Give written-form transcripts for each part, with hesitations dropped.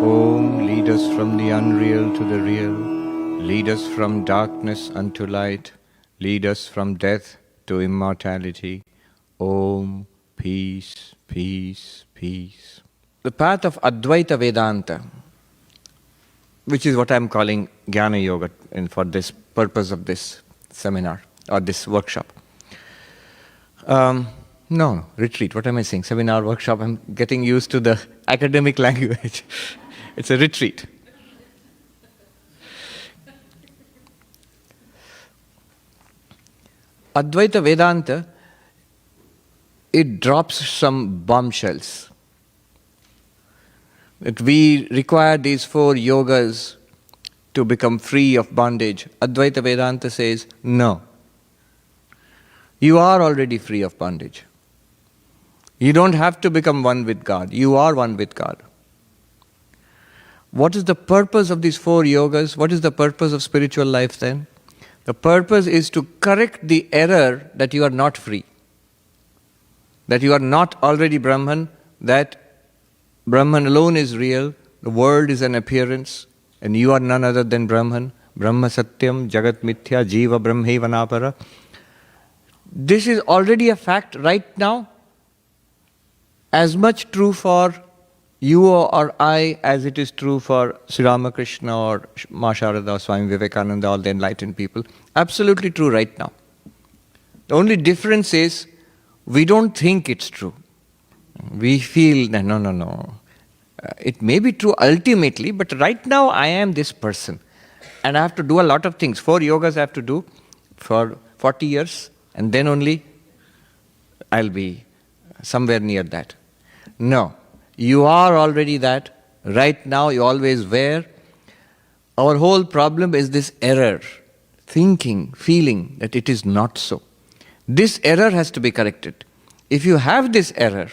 Om, lead us from the unreal to the real. Lead us from darkness unto light. Lead us from death to immortality. Om, peace, peace, peace. The path of Advaita Vedanta, which is what I am calling Jnana Yoga and for this purpose of this seminar or this workshop. No, retreat. What am I saying? Seminar, workshop. I'm getting used to the academic language. It's a retreat. Advaita Vedanta, it drops some bombshells. That we require these 4 yogas to become free of bondage. Advaita Vedanta says, no. You are already free of bondage. You don't have to become one with God. You are one with God. What is the purpose of these 4 yogas? What is the purpose of spiritual life then? The purpose is to correct the error that you are not free. That you are not already Brahman, that Brahman alone is real, the world is an appearance, and you are none other than Brahman. Brahma Satyam, Jagat Mithya, Jiva Brahmeva Napara. This is already a fact right now, as much true for you or I as it is true for Sri Ramakrishna or Ma Sharada or Swami Vivekananda, all the enlightened people. Absolutely true right now. The only difference is we don't think it's true. We feel, no. It may be true ultimately, but right now I am this person. And I have to do a lot of things. 4 yogas I have to do for 40 years, and then only I'll be somewhere near that. No, you are already that. Right now you always were. Our whole problem is this error. Thinking, feeling that it is not so. This error has to be corrected. If you have this error,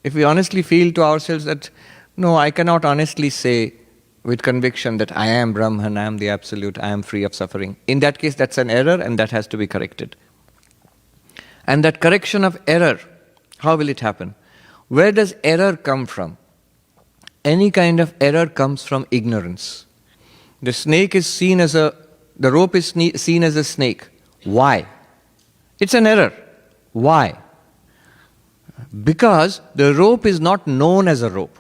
if we honestly feel to ourselves that, no, I cannot honestly say with conviction that I am Brahman, I am the Absolute, I am free of suffering. In that case, that's an error and that has to be corrected. And that correction of error, how will it happen? Where does error come from? Any kind of error comes from ignorance. The snake is seen as the rope is seen as a snake. Why? It's an error. Why? Because the rope is not known as a rope.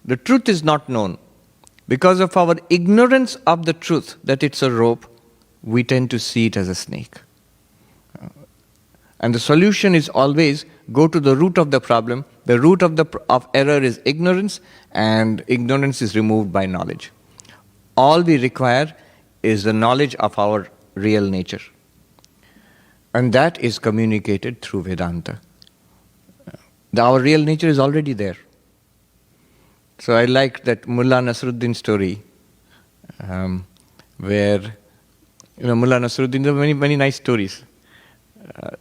The truth is not known. Because of our ignorance of the truth that it's a rope, we tend to see it as a snake. And the solution is always go to the root of the problem. The root of error is ignorance, and ignorance is removed by knowledge. All we require is the knowledge of our real nature. And that is communicated through Vedanta. Our real nature is already there. So I like that Mullah Nasruddin story, where Mullah Nasruddin, there are many nice stories.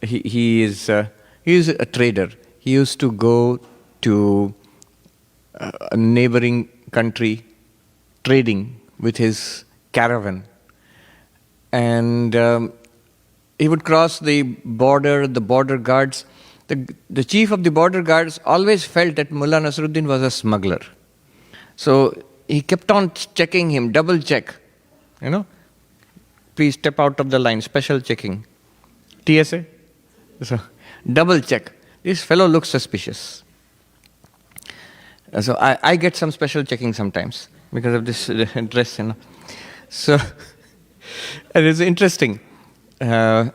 He is a trader. He used to go to a neighboring country trading with his caravan, and he would cross the border guards. The chief of the border guards always felt that Mullah Nasruddin was a smuggler. So he kept on checking him, double check. Please step out of the line, special checking. TSA? So, double check. This fellow looks suspicious. So I get some special checking sometimes because of this dress, So, and it's interesting. I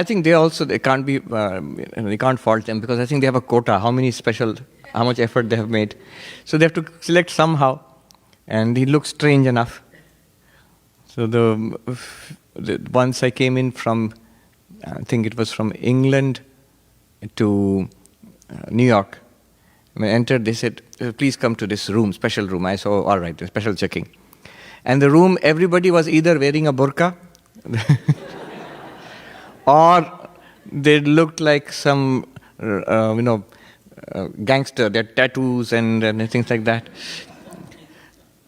think they can't be, they can't fault them because I think they have a quota, how much effort they have made. So they have to select somehow, and he looks strange enough. So once I came in from, I think it was from England to New York. When I entered, they said, please come to this room, special room. I saw, all right, special checking. And the room, everybody was either wearing a burqa or they looked like some, gangster. They had tattoos and things like that.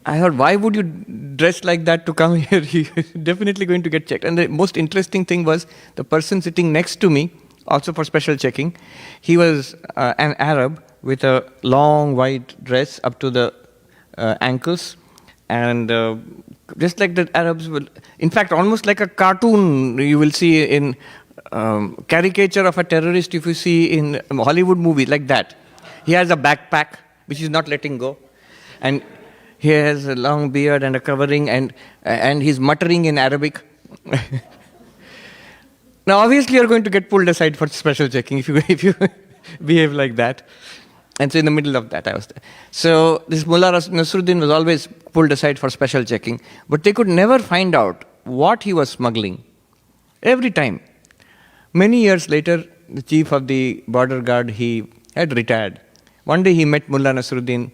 I thought, why would you dress like that to come here? You're definitely going to get checked. And the most interesting thing was the person sitting next to me, also for special checking, he was an Arab with a long white dress up to the ankles, and just like the Arabs will, in fact, almost like a cartoon you will see in caricature of a terrorist if you see in Hollywood movies, like that. He has a backpack which is not letting go, and he has a long beard and a covering, and he's muttering in Arabic. Now, obviously, you're going to get pulled aside for special checking if you behave like that. And so, in the middle of that, I was there. So, this Mullah Nasruddin was always pulled aside for special checking, but they could never find out what he was smuggling. Every time. Many years later, the chief of the border guard, he had retired. One day, he met Mullah Nasruddin,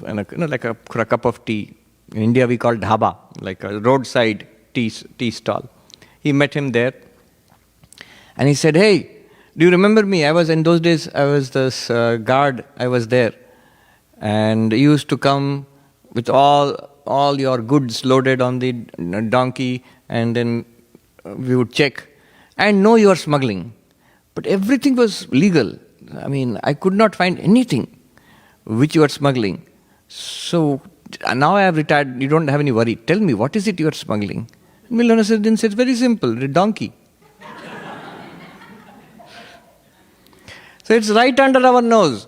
like for a cup of tea. In India, we call dhaba, like a roadside tea stall. He met him there. And he said, "Hey, do you remember me? In those days, I was this guard, I was there. And you used to come with all your goods loaded on the donkey, and then we would check. And know you are smuggling. But everything was legal. I mean, I could not find anything which you are smuggling. So now I have retired, you don't have any worry. Tell me, what is it you are smuggling?" Mullah Nasruddin said, "Very simple, the donkey." So it's right under our nose,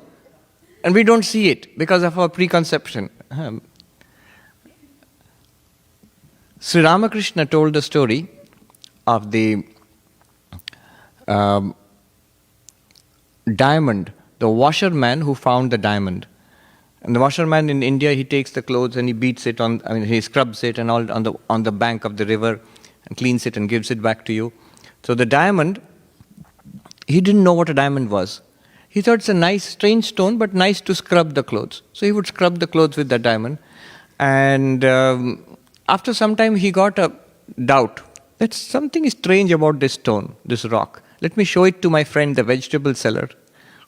and we don't see it because of our preconception. Sri Ramakrishna told the story of the diamond, the washerman who found the diamond. And the washerman in India, he takes the clothes and he beats it he scrubs it and all on the bank of the river and cleans it and gives it back to you. So the diamond, he didn't know what a diamond was. He thought it's a nice, strange stone, but nice to scrub the clothes. So he would scrub the clothes with the diamond. And after some time, he got a doubt that something is strange about this stone, this rock. Let me show it to my friend, the vegetable seller,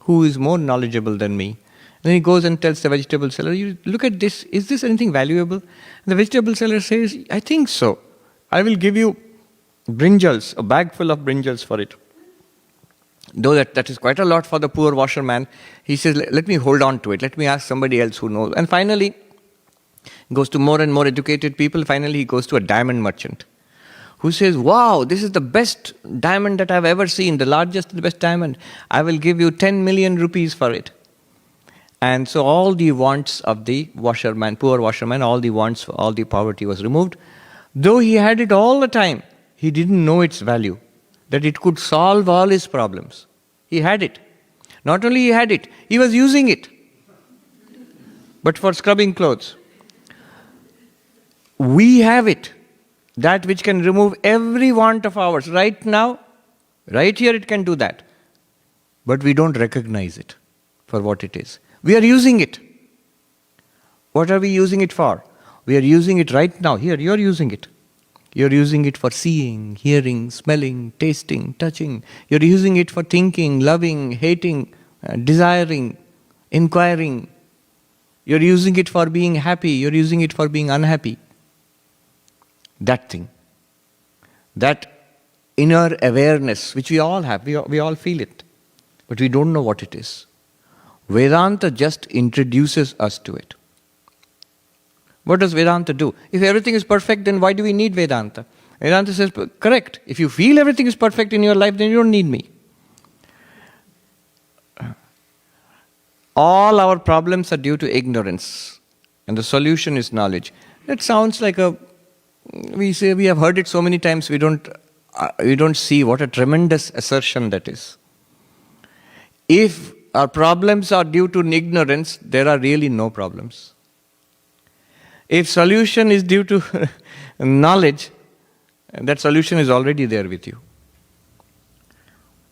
who is more knowledgeable than me. Then he goes and tells the vegetable seller, "You look at this, is this anything valuable?" And the vegetable seller says, "I think so. I will give you brinjals, a bag full of brinjals for it." Though that is quite a lot for the poor washerman, he says, "Let me hold on to it. Let me ask somebody else who knows." And finally, he goes to more and more educated people. Finally, he goes to a diamond merchant who says, "Wow, this is the best diamond that I've ever seen, the largest, the best diamond. I will give you 10 million rupees for it." And so all the wants of the washerman, poor washerman, all the wants, all the poverty was removed. Though he had it all the time, he didn't know its value, that it could solve all his problems. He had it. Not only he had it, he was using it. But for scrubbing clothes. We have it. That which can remove every want of ours. Right now, right here it can do that. But we don't recognize it for what it is. We are using it. What are we using it for? We are using it right now. Here, you are using it. You are using it for seeing, hearing, smelling, tasting, touching. You are using it for thinking, loving, hating, desiring, inquiring. You are using it for being happy. You are using it for being unhappy. That thing. That inner awareness, which we all have. We all feel it. But we don't know what it is. Vedanta just introduces us to it. What does Vedanta do? If everything is perfect, then why do we need Vedanta? Vedanta says, correct. If you feel everything is perfect in your life, then you don't need me. All our problems are due to ignorance. And the solution is knowledge. That sounds like we have heard it so many times, we don't see what a tremendous assertion that is. If our problems are due to ignorance, there are really no problems. If solution is due to knowledge, that solution is already there with you.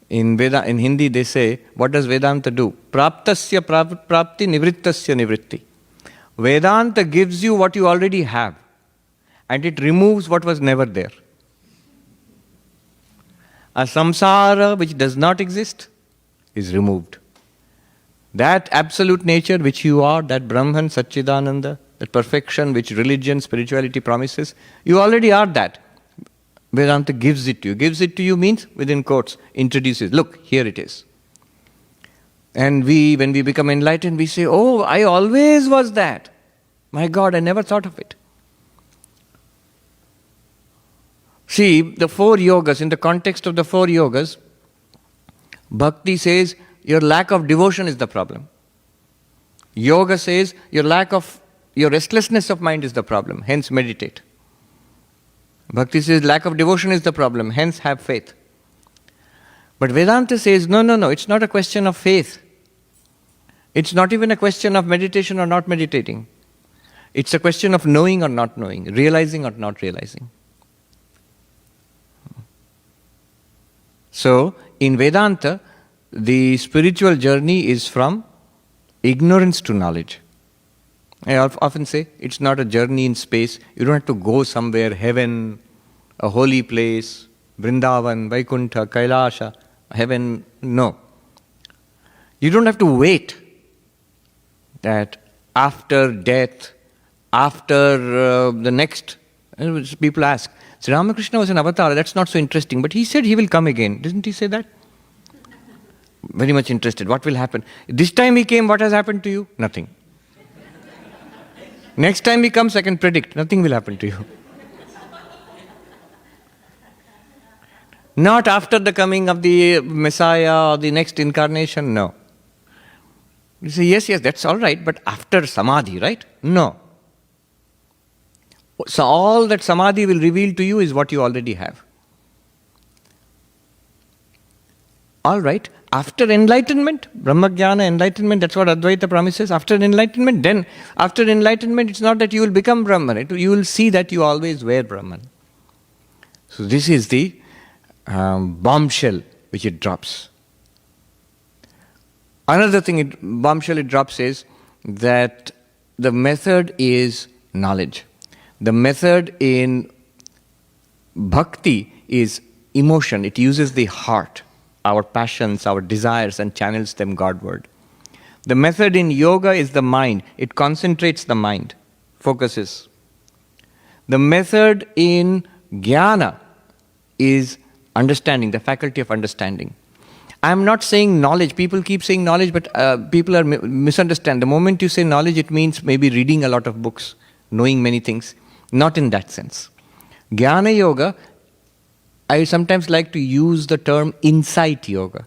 In Hindi they say, what does Vedanta do? Praptasya prapti, nivrittasya nivritti. Vedanta gives you what you already have, and it removes what was never there. A samsara which does not exist is removed. That absolute nature which you are, that Brahman, Satchidananda, that perfection which religion, spirituality promises, you already are that. Vedanta gives it to you. Gives it to you means, within quotes, introduces. Look, here it is. And when we become enlightened, we say, oh, I always was that. My God, I never thought of it. See, the 4 yogas, in the context of the 4 yogas, Bhakti says your lack of devotion is the problem. Yoga says your restlessness of mind is the problem, hence meditate. Bhakti says lack of devotion is the problem, hence have faith. But Vedanta says, no, it's not a question of faith. It's not even a question of meditation or not meditating. It's a question of knowing or not knowing, realizing or not realizing. So, in Vedanta, the spiritual journey is from ignorance to knowledge. I often say, it's not a journey in space. You don't have to go somewhere, heaven, a holy place, Vrindavan, Vaikuntha, Kailasha, heaven. No. You don't have to wait that after death, after the next. People ask, Sri Ramakrishna was an avatar, that's not so interesting, but he said he will come again. Didn't he say that? Very much interested. What will happen? This time he came, what has happened to you? Nothing. Next time he comes, I can predict, nothing will happen to you. Not after the coming of the Messiah or the next incarnation, no. You say, yes, that's all right, but after Samadhi, right? No. So all that Samadhi will reveal to you is what you already have. All right, after enlightenment, Brahmajnana, enlightenment, that's what Advaita promises. After enlightenment, it's not that you will become Brahman, you will see that you always were Brahman. So this is the bombshell which it drops. Another thing bombshell it drops is that the method is knowledge. The method in bhakti is emotion. It uses the heart, our passions, our desires, and channels them Godward. The method in yoga is the mind. It concentrates the mind, focuses. The method in jnana is understanding, the faculty of understanding. I am not saying knowledge. People keep saying knowledge, but people are misunderstand. The moment you say knowledge, it means maybe reading a lot of books, knowing many things. Not in that sense. Jnana yoga, I sometimes like to use the term insight yoga.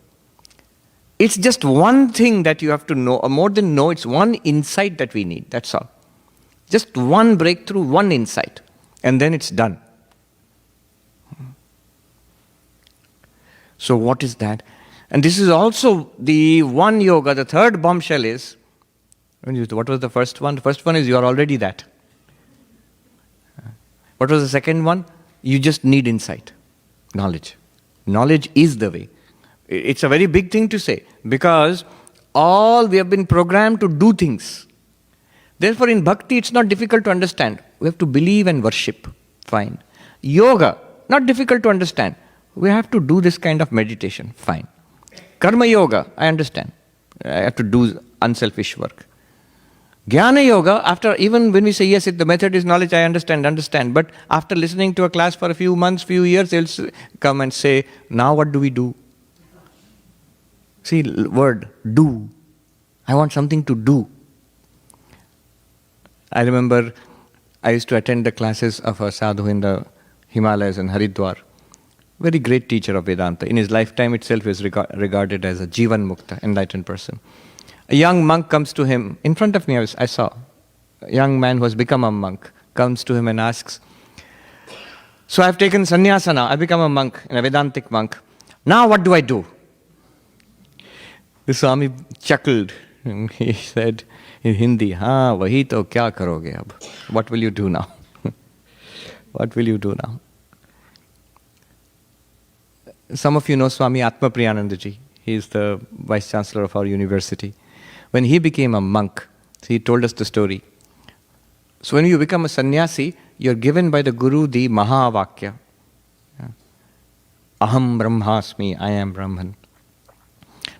It's just one thing that you have to know, or more than know, it's one insight that we need, that's all. Just one breakthrough, one insight, and then it's done. So what is that? And this is also the one yoga, the third bombshell is, what was the first one? The first one is you are already that. What was the second one? You just need insight, knowledge. Knowledge is the way. It's a very big thing to say because we have been programmed to do things. Therefore, in bhakti, it's not difficult to understand. We have to believe and worship. Fine. Yoga, not difficult to understand. We have to do this kind of meditation. Fine. Karma yoga, I understand. I have to do unselfish work. Jnana yoga, even when we say, yes, the method is knowledge, I understand. But after listening to a class for a few months, few years, they'll come and say, now what do we do? See, word, do. I want something to do. I remember I used to attend the classes of a sadhu in the Himalayas and Haridwar. Very great teacher of Vedanta. In his lifetime itself, he was regarded as a Jivan Mukta, enlightened person. A young monk comes to him. In front of me, I saw a young man who has become a monk, comes to him and asks, so I've taken sannyasa now, I've become a monk, a Vedantic monk. Now what do I do? The Swami chuckled. He said in Hindi, wahi to kya karoge ab? What will you do now? What will you do now? Some of you know Swami Atma Priyanandaji. He is the Vice Chancellor of our university. When he became a monk, he told us the story. So when you become a sannyasi, you're given by the Guru the Mahavakya. Aham Brahmasmi, I am Brahman.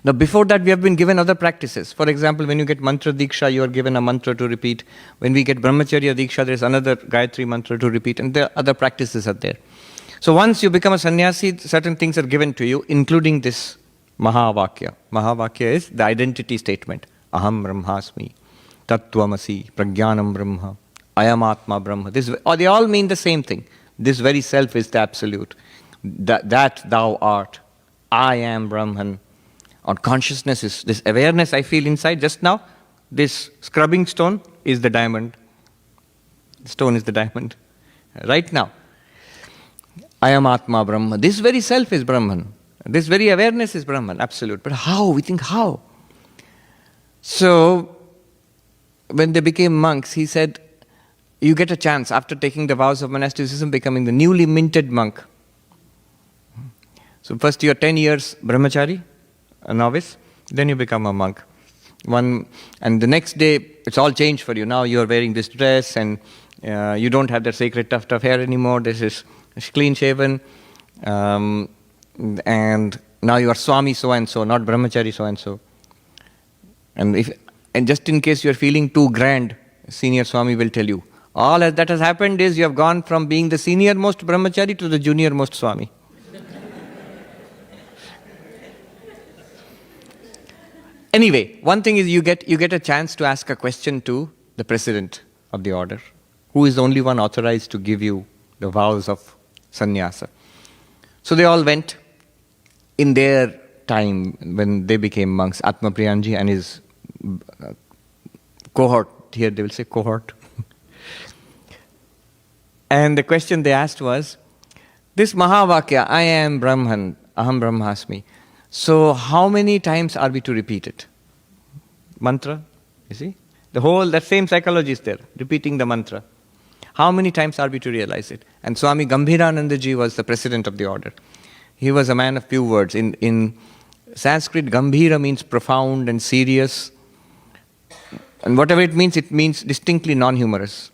Now before that we have been given other practices. For example, when you get mantra diksha, you are given a mantra to repeat. When we get brahmacharya diksha, there is another Gayatri mantra to repeat, and there other practices are there. So once you become a sannyasi, certain things are given to you, including this Mahavakya. Mahavakya is the identity statement. Aham Brahmasmi, Tattvamasi, Prajnanam Brahma, Ayam Atma Brahma. They all mean the same thing. This very self is the absolute. That thou art. I am Brahman. Or consciousness is this awareness I feel inside just now. This scrubbing stone is the diamond. The stone is the diamond. Right now. I am Atma Brahma. This very self is Brahman. This very awareness is Brahman, absolute. But how? We think how? So, when they became monks, he said, you get a chance after taking the vows of monasticism, becoming the newly minted monk. So first you're 10 years brahmachari, a novice, then you become a monk. And the next day, it's all changed for you. Now you're wearing this dress and you don't have that sacred tuft of hair anymore. This is clean shaven. And now you are Swami so-and-so, not brahmachari so-and-so. And just in case you're feeling too grand, senior Swami will tell you, all that has happened is you have gone from being the senior most brahmachari to the junior most Swami. Anyway, one thing is you get a chance to ask a question to the president of the order, who is the only one authorized to give you the vows of sannyasa. So they all went in their time when they became monks, Atmapriyanji and his cohort, here they will say cohort. And the question they asked was, this Mahavakya, I am Brahman, Aham Brahmasmi. So how many times are we to repeat it? Mantra, you see? That same psychology is there, repeating the mantra. How many times are we to realize it? And Swami Gambhiranandaji was the president of the order. He was a man of few words. In Sanskrit, Gambhira means profound and serious. And whatever it means distinctly non-humorous.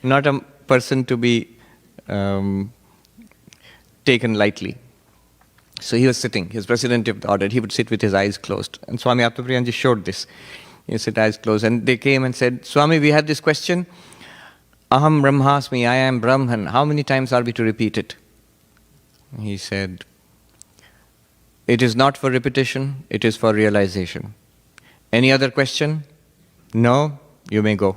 Not a person to be taken lightly. So he was sitting, he was president of the order, he would sit with his eyes closed. And Swami Atmapriyanji showed this. He would sit eyes closed. And they came and said, Swami, we had this question, Aham Brahmasmi, I am Brahman. How many times are we to repeat it? He said, it is not for repetition, it is for realization. Any other question? No? You may go.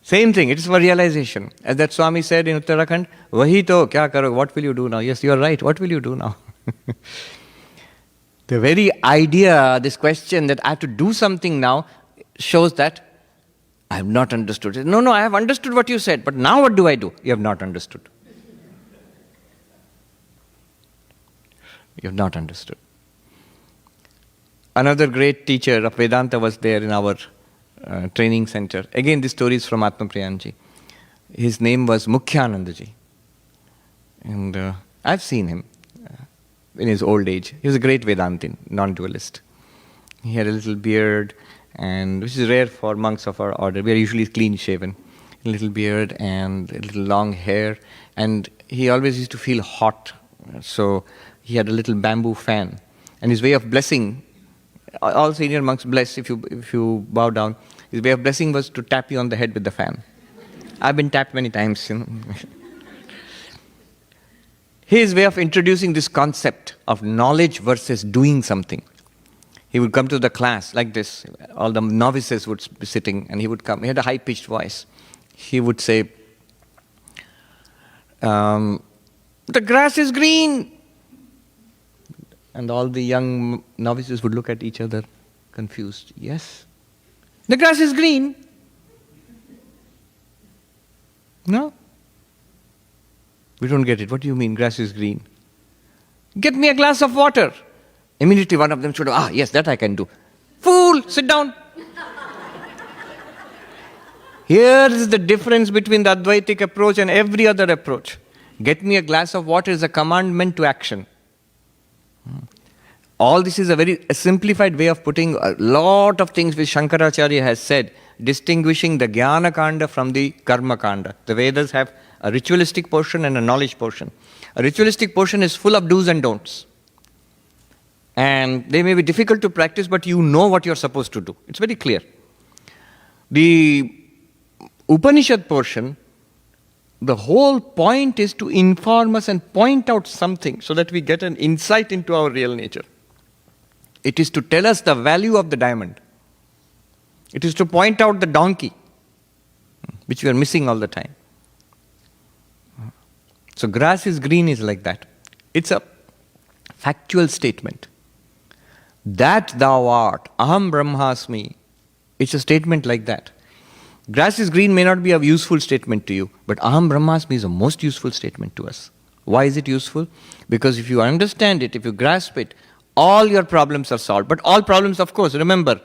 Same thing, it is for realization. As that Swami said in Uttarakhand, Vahi to, kya karo, what will you do now? Yes, you are right, what will you do now? The very idea, this question that I have to do something now, shows that I have not understood it. No, I have understood what you said, but now what do I do? You have not understood. You have not understood. Another great teacher of Vedanta was there in our training center. Again, this story is from Atmapriyanji. His name was Mukhyanandaji. And I've seen him in his old age. He was a great Vedantin, non-dualist. He had a little beard, and which is rare for monks of our order. We are usually clean shaven. A little beard and a little long hair. And he always used to feel hot. So he had a little bamboo fan. And his way of blessing, all senior monks bless if you bow down. His way of blessing was to tap you on the head with the fan. I've been tapped many times, His way of introducing this concept of knowledge versus doing something. He would come to the class like this. All the novices would be sitting, and he would come. He had a high-pitched voice. He would say, the grass is green. And all the young novices would look at each other, confused. Yes. The grass is green. No? We don't get it. What do you mean, grass is green? Get me a glass of water. Immediately one of them should have, yes, that I can do. Fool, sit down. Here is the difference between the Advaitic approach and every other approach. Get me a glass of water is a commandment to action. All this is a very simplified way of putting a lot of things which Shankaracharya has said, distinguishing the Jnana Kanda from the Karma Kanda. The Vedas have a ritualistic portion and a knowledge portion. A ritualistic portion is full of do's and don'ts. And they may be difficult to practice, but you know what you're supposed to do. It's very clear. The Upanishad portion the whole point is to inform us and point out something so that we get an insight into our real nature. It is to tell us the value of the diamond. It is to point out the donkey, which we are missing all the time. So grass is green is like that. It's a factual statement. That thou art, aham brahmasmi. It's a statement like that. Grass is green may not be a useful statement to you, but aham brahmasmi is a most useful statement to us. Why is it useful? Because if you understand it, if you grasp it, all your problems are solved. But all problems, of course, remember,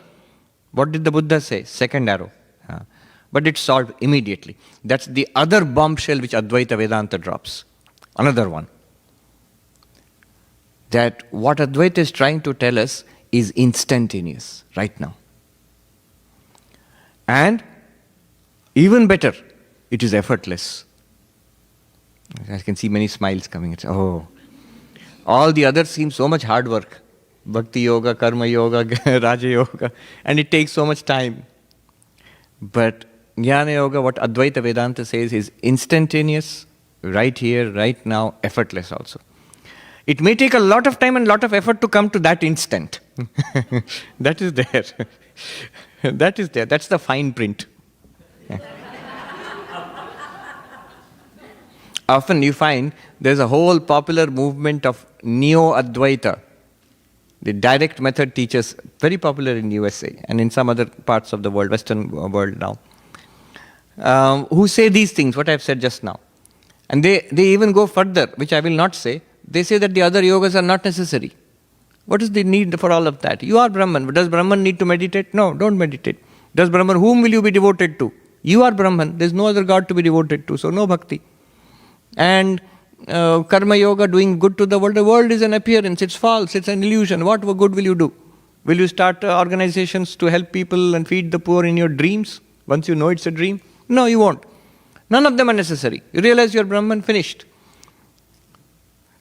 what did the Buddha say? Second arrow. But it's solved immediately. That's the other bombshell which Advaita Vedanta drops. Another one. That what Advaita is trying to tell us is instantaneous, right now. And even better, it is effortless. I can see many smiles coming. It's, oh, all the others seem so much hard work. Bhakti yoga, karma yoga, raja yoga, and it takes so much time. But jnana yoga, what Advaita Vedanta says, is instantaneous, right here, right now, effortless also. It may take a lot of time and lot of effort to come to that instant. That is there. That is there. That's the fine print. Often you find there's a whole popular movement of Neo-Advaita. The direct method teachers, very popular in USA and in some other parts of the world, Western world now, who say these things, what I've said just now. And they even go further, which I will not say. They say that the other yogas are not necessary. What is the need for all of that? You are Brahman. Does Brahman need to meditate? No, don't meditate. Does Brahman, whom will you be devoted to? You are Brahman. There's no other God to be devoted to, so no bhakti. And karma yoga, doing good to the world is an appearance, it's false, it's an illusion. What good will you do? Will you start organizations to help people and feed the poor in your dreams, once you know it's a dream? No, you won't. None of them are necessary. You realize you're Brahman, finished.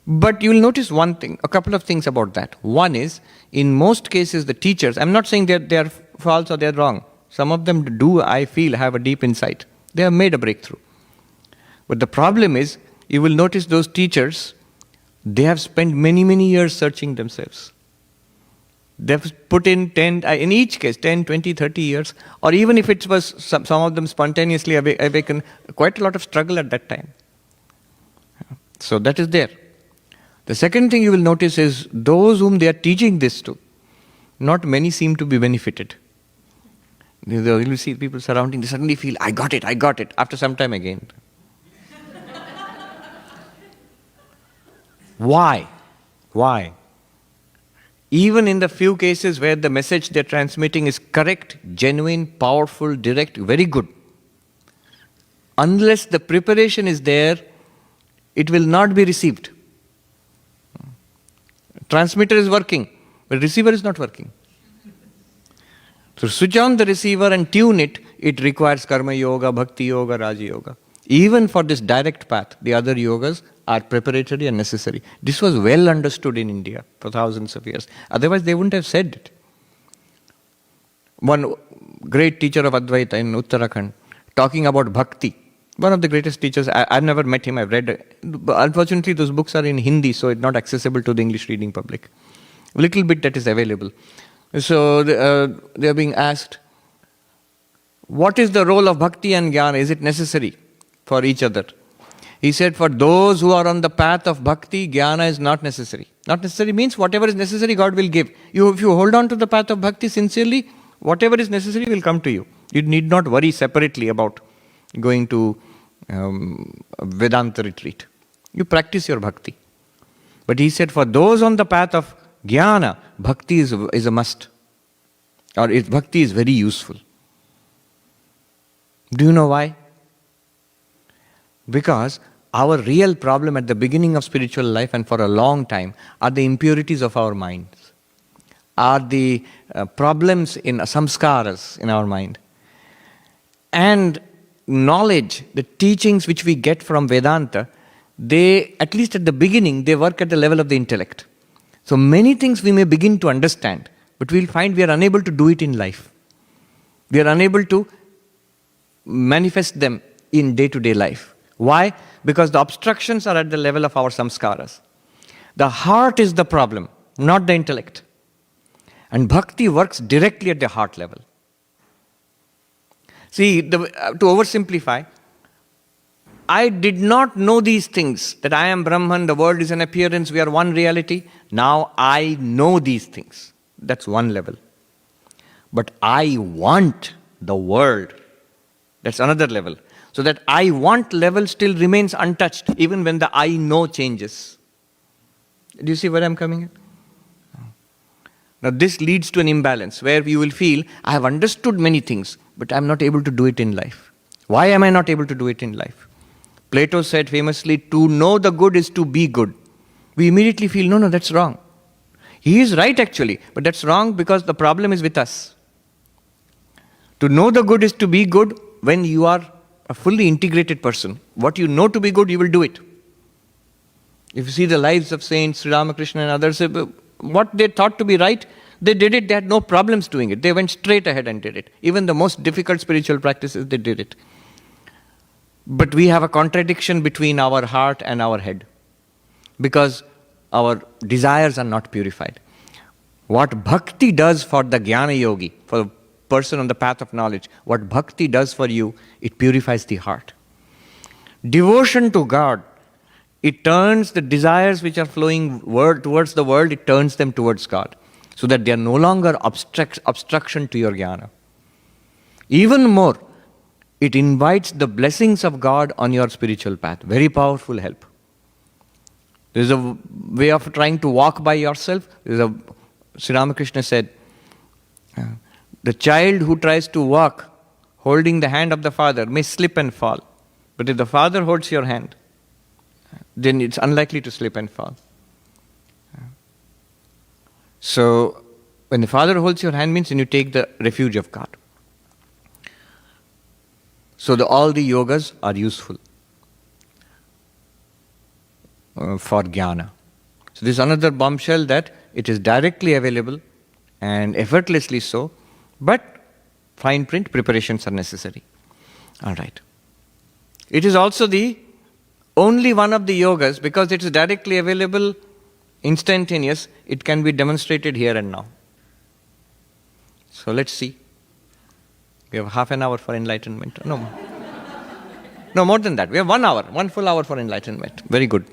But you will notice one thing, a couple of things about that. One is, in most cases the teachers, I'm not saying they are false or they're wrong. Some of them do, I feel, have a deep insight. They have made a breakthrough. But the problem is, you will notice those teachers, they have spent many, many years searching themselves. They've put in in each case, 10, 20, 30 years, or even if it was some of them spontaneously awakened, quite a lot of struggle at that time. So that is there. The second thing you will notice is, those whom they are teaching this to, not many seem to be benefited. You will see people surrounding, they suddenly feel, I got it, after some time again. Why? Even in the few cases where the message they're transmitting is correct, genuine, powerful, direct, very good, unless the preparation is there, it will not be received. Transmitter is working, but receiver is not working. To switch on the receiver and tune it, it requires karma yoga, bhakti yoga, raja yoga. Even for this direct path, the other yogas are preparatory and necessary. This was well understood in India for thousands of years. Otherwise, they wouldn't have said it. One great teacher of Advaita in Uttarakhand, talking about bhakti, one of the greatest teachers, I've never met him, I've read. Unfortunately, those books are in Hindi, so it's not accessible to the English reading public. A little bit that is available. So they are being asked, what is the role of bhakti and jnana? Is it necessary for each other? He said, for those who are on the path of bhakti, jnana is not necessary. Not necessary means whatever is necessary, God will give. If you hold on to the path of bhakti sincerely, whatever is necessary will come to you. You need not worry separately about going to Vedanta retreat. You practice your bhakti. But he said, for those on the path of jnana, bhakti is a must. Or bhakti is very useful. Do you know why? Because our real problem at the beginning of spiritual life and for a long time are the impurities of our minds, are the problems in samskaras in our mind. And knowledge, the teachings which we get from Vedanta, they, at least at the beginning, they work at the level of the intellect. So many things we may begin to understand, but we'll find we are unable to do it in life. We are unable to manifest them in day-to-day life. Why? Because the obstructions are at the level of our samskaras. The heart is the problem, not the intellect. And bhakti works directly at the heart level. See, to oversimplify, I did not know these things, that I am Brahman, the world is an appearance, we are one reality. Now I know these things. That's one level. But I want the world. That's another level. So that I want level still remains untouched, even when the I know changes. Do you see where I'm coming at? Now this leads to an imbalance where you will feel, I have understood many things, but I'm not able to do it in life. Why am I not able to do it in life? Plato said famously, to know the good is to be good. We immediately feel, no, that's wrong. He is right actually, but that's wrong because the problem is with us. To know the good is to be good when you are a fully integrated person. What you know to be good, you will do it. If you see the lives of saints, Sri Ramakrishna and others, what they thought to be right, they did it, they had no problems doing it. They went straight ahead and did it. Even the most difficult spiritual practices, they did it. But we have a contradiction between our heart and our head because our desires are not purified. What bhakti does for the jnana yogi, for the person on the path of knowledge, what bhakti does for you, it purifies the heart. Devotion to God, it turns the desires which are flowing towards the world, it turns them towards God, so that they are no longer obstruction to your jnana. Even more, it invites the blessings of God on your spiritual path. Very powerful help. There is a way of trying to walk by yourself. Sri Ramakrishna said, the child who tries to walk holding the hand of the father may slip and fall. But if the father holds your hand, then it's unlikely to slip and fall. So, when the father holds your hand means when you take the refuge of God. So all the yogas are useful for jnana. So this is another bombshell that it is directly available and effortlessly so, but fine print preparations are necessary. All right. It is also the only one of the yogas, because it is directly available, instantaneous, it can be demonstrated here and now. So let's see. We have half an hour for enlightenment. No, more than that. We have 1 hour, 1 full hour for enlightenment. Very good.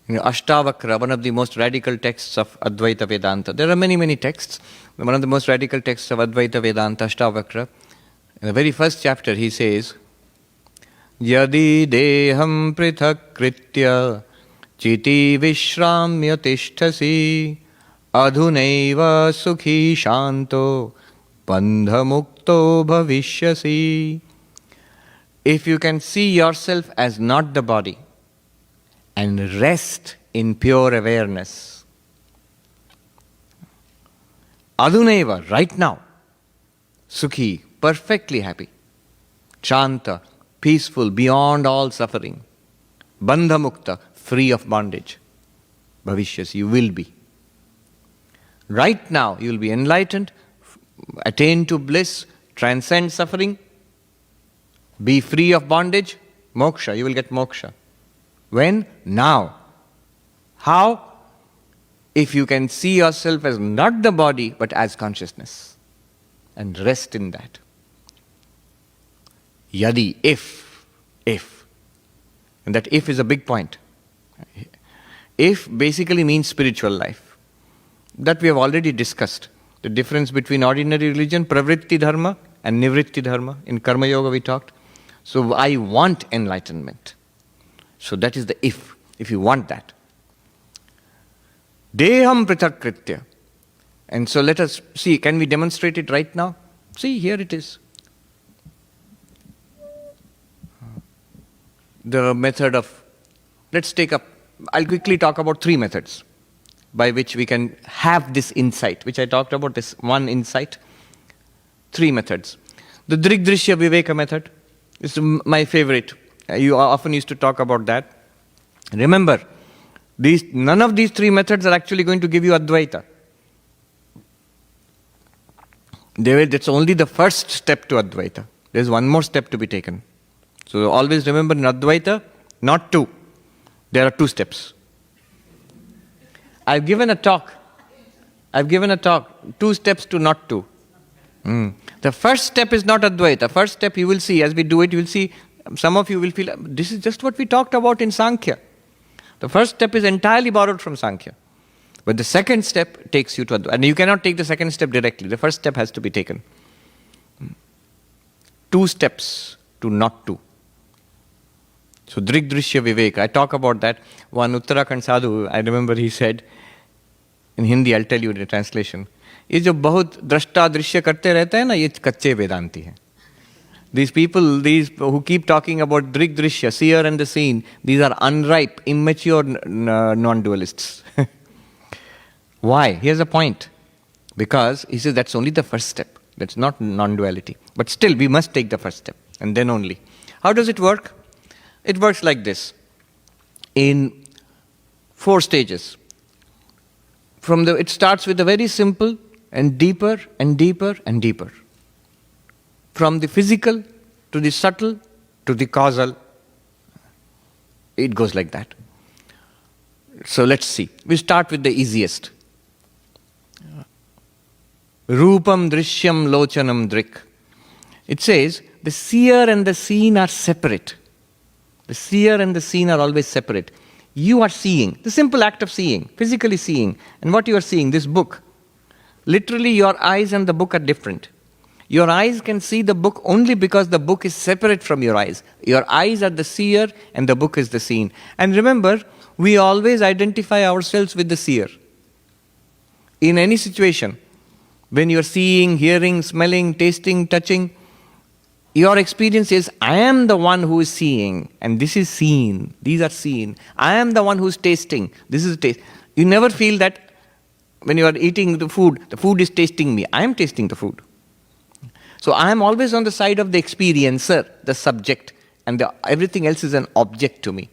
Ashtavakra, one of the most radical texts of Advaita Vedanta. There are many, many texts. One of the most radical texts of Advaita Vedanta, Ashtavakra. In the very first chapter, he says, Yadi deham prithak kritya chiti vishramya tishtasi adhunaiva sukhi shanto bandha mukto bhavishyasi. If you can see yourself as not the body and rest in pure awareness, adhunaiva, right now, sukhi, perfectly happy, shanta, peaceful, beyond all suffering, bandha mukta, free of bondage, bhavishyasi, you will be. Right now, you will be enlightened, attain to bliss, transcend suffering, be free of bondage, moksha, you will get moksha. When? Now. How? If you can see yourself as not the body, but as consciousness, and rest in that. Yadi, if. And that if is a big point. If basically means spiritual life. That we have already discussed. The difference between ordinary religion, pravritti dharma, and nivritti dharma. In Karma Yoga we talked. So I want enlightenment. So that is the if you want that. Deham prithak kritya. And so let us see, can we demonstrate it right now? See, here it is. The method of, I'll quickly talk about 3 methods by which we can have this insight, which I talked about, this one insight. 3 methods. The Drigdrishya Viveka method is my favorite. You often used to talk about that. Remember, none of these 3 methods are actually going to give you Advaita. That's only the first step to Advaita. There's one more step to be taken. So always remember in Advaita, not two. There are two steps. I've given a talk, 2 steps to not two. The first step is not Advaita. First step you will see, as we do it, you will see, some of you will feel, this is just what we talked about in Sankhya. The first step is entirely borrowed from Sankhya. But the second step takes you to Advaita. And you cannot take the second step directly. The first step has to be taken. 2 steps to not two. So Drigdrishya Vivek, I talk about that. One Uttarakhand sadhu, I remember he said, in Hindi, I'll tell you the translation. ये जो बहुत दृष्टा दृश्य करते रहते हैं ना, ये कच्चे वेदांती हैं. These people, who keep talking about Drigdrishya, seer and the seen, these are unripe, immature non-dualists. Why? Here's a point. Because he says that's only the first step. That's not non-duality. But still, we must take the first step, and then only. How does it work? It works like this. In 4 stages. It starts with the very simple and deeper and deeper and deeper. From the physical to the subtle to the causal. It goes like that. So let's see. We start with the easiest. Rupam drishyam lochanam drik. It says the seer and the seen are separate. The seer and the seen are always separate. You are seeing, the simple act of seeing, physically seeing. And what you are seeing, this book. Literally your eyes and the book are different. Your eyes can see the book only because the book is separate from your eyes. Your eyes are the seer and the book is the seen. And remember, we always identify ourselves with the seer. In any situation, when you are seeing, hearing, smelling, tasting, touching, your experience is, I am the one who is seeing, and this is seen. These are seen. I am the one who is tasting. This is taste. You never feel that when you are eating the food is tasting me. I am tasting the food. So I am always on the side of the experiencer, the subject, and everything else is an object to me.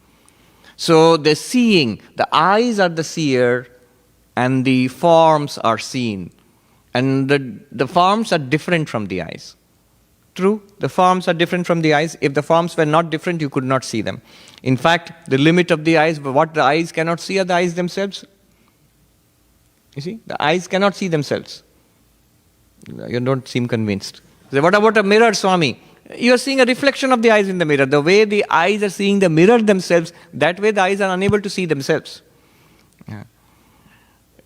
So the seeing, the eyes are the seer, and the forms are seen. And the forms are different from the eyes. True, the forms are different from the eyes. If the forms were not different, you could not see them. In fact, the limit of the eyes, what the eyes cannot see are the eyes themselves. You see, the eyes cannot see themselves. You don't seem convinced. So what about a mirror, Swami? You are seeing a reflection of the eyes in the mirror. The way the eyes are seeing the mirror themselves, that way the eyes are unable to see themselves. Yeah.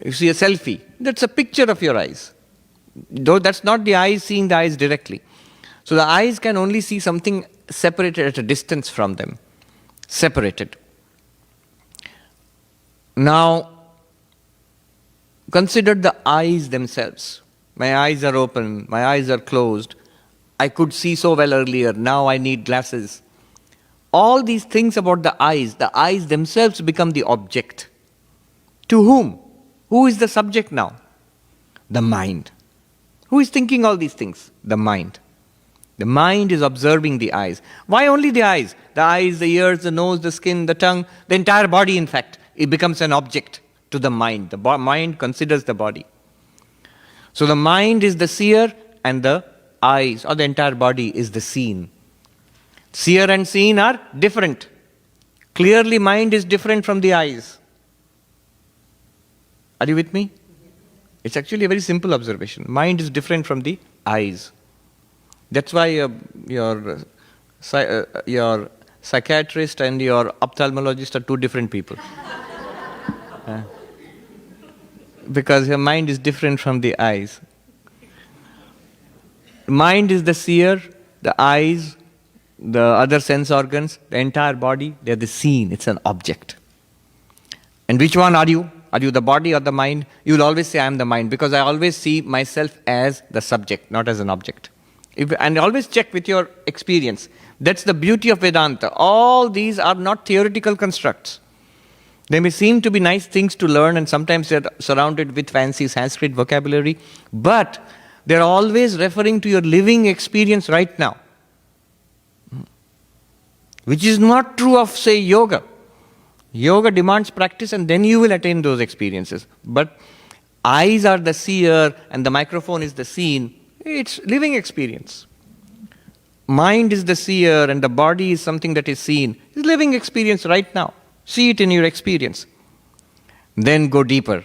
You see a selfie, that's a picture of your eyes. Though that's not the eyes seeing the eyes directly. So the eyes can only see something separated at a distance from them. Separated. Now, consider the eyes themselves. My eyes are open, my eyes are closed. I could see so well earlier, now I need glasses. All these things about the eyes themselves become the object. To whom? Who is the subject now? The mind. Who is thinking all these things? The mind. The mind is observing the eyes. Why only the eyes? The eyes, the ears, the nose, the skin, the tongue, the entire body in fact. It becomes an object to the mind. The mind considers the body. So the mind is the seer and the eyes or the entire body is the seen. Seer and seen are different. Clearly mind is different from the eyes. Are you with me? It's actually a very simple observation. Mind is different from the eyes. That's why your psychiatrist and your ophthalmologist are 2 different people. Because your mind is different from the eyes. Mind is the seer, the eyes, the other sense organs, the entire body, they are the seen. It's an object. And which one are you? Are you the body or the mind? You will always say, I am the mind, because I always see myself as the subject, not as an object. And always check with your experience. That's the beauty of Vedanta. All these are not theoretical constructs. They may seem to be nice things to learn, and sometimes they're surrounded with fancy Sanskrit vocabulary, but they're always referring to your living experience right now. Which is not true of, say, yoga. Yoga demands practice and then you will attain those experiences. But eyes are the seer and the microphone is the seen. It's living experience. Mind is the seer and the body is something that is seen. It's living experience right now. See it in your experience. Then go deeper.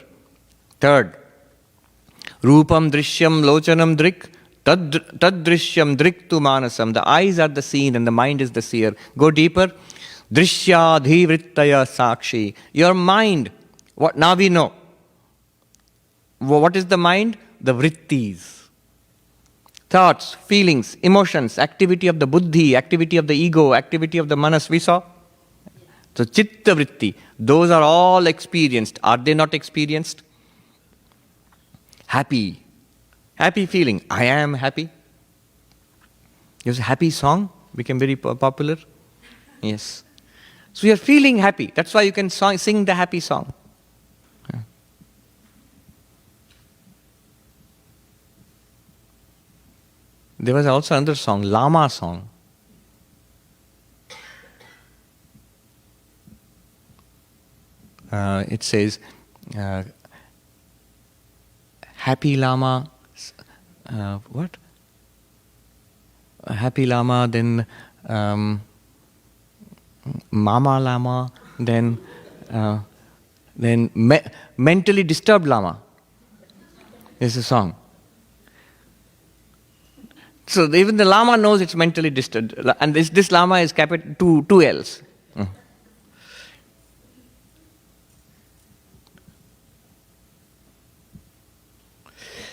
Third, Rupam Drishyam Lochanam Drik Tad Drishyam Drik Tu Manasam. The eyes are the seen and the mind is the seer. Go deeper. Drishyadhi Vrittaya Sakshi. Your mind, what now we know. What is the mind? The vrittis. Thoughts, feelings, emotions, activity of the buddhi, activity of the ego, activity of the manas, we saw. So chitta vritti, those are all experienced. Are they not experienced? Happy. Happy feeling. I am happy. There's a happy song, became very popular. Yes. So you're feeling happy. That's why you can sing the happy song. There was also another song, Lama song. It says, Happy Lama, what? Happy Lama, then Mama Lama, then mentally disturbed Lama. There's a song. So even the Lama knows it's mentally disturbed. And this Lama is capital two L's.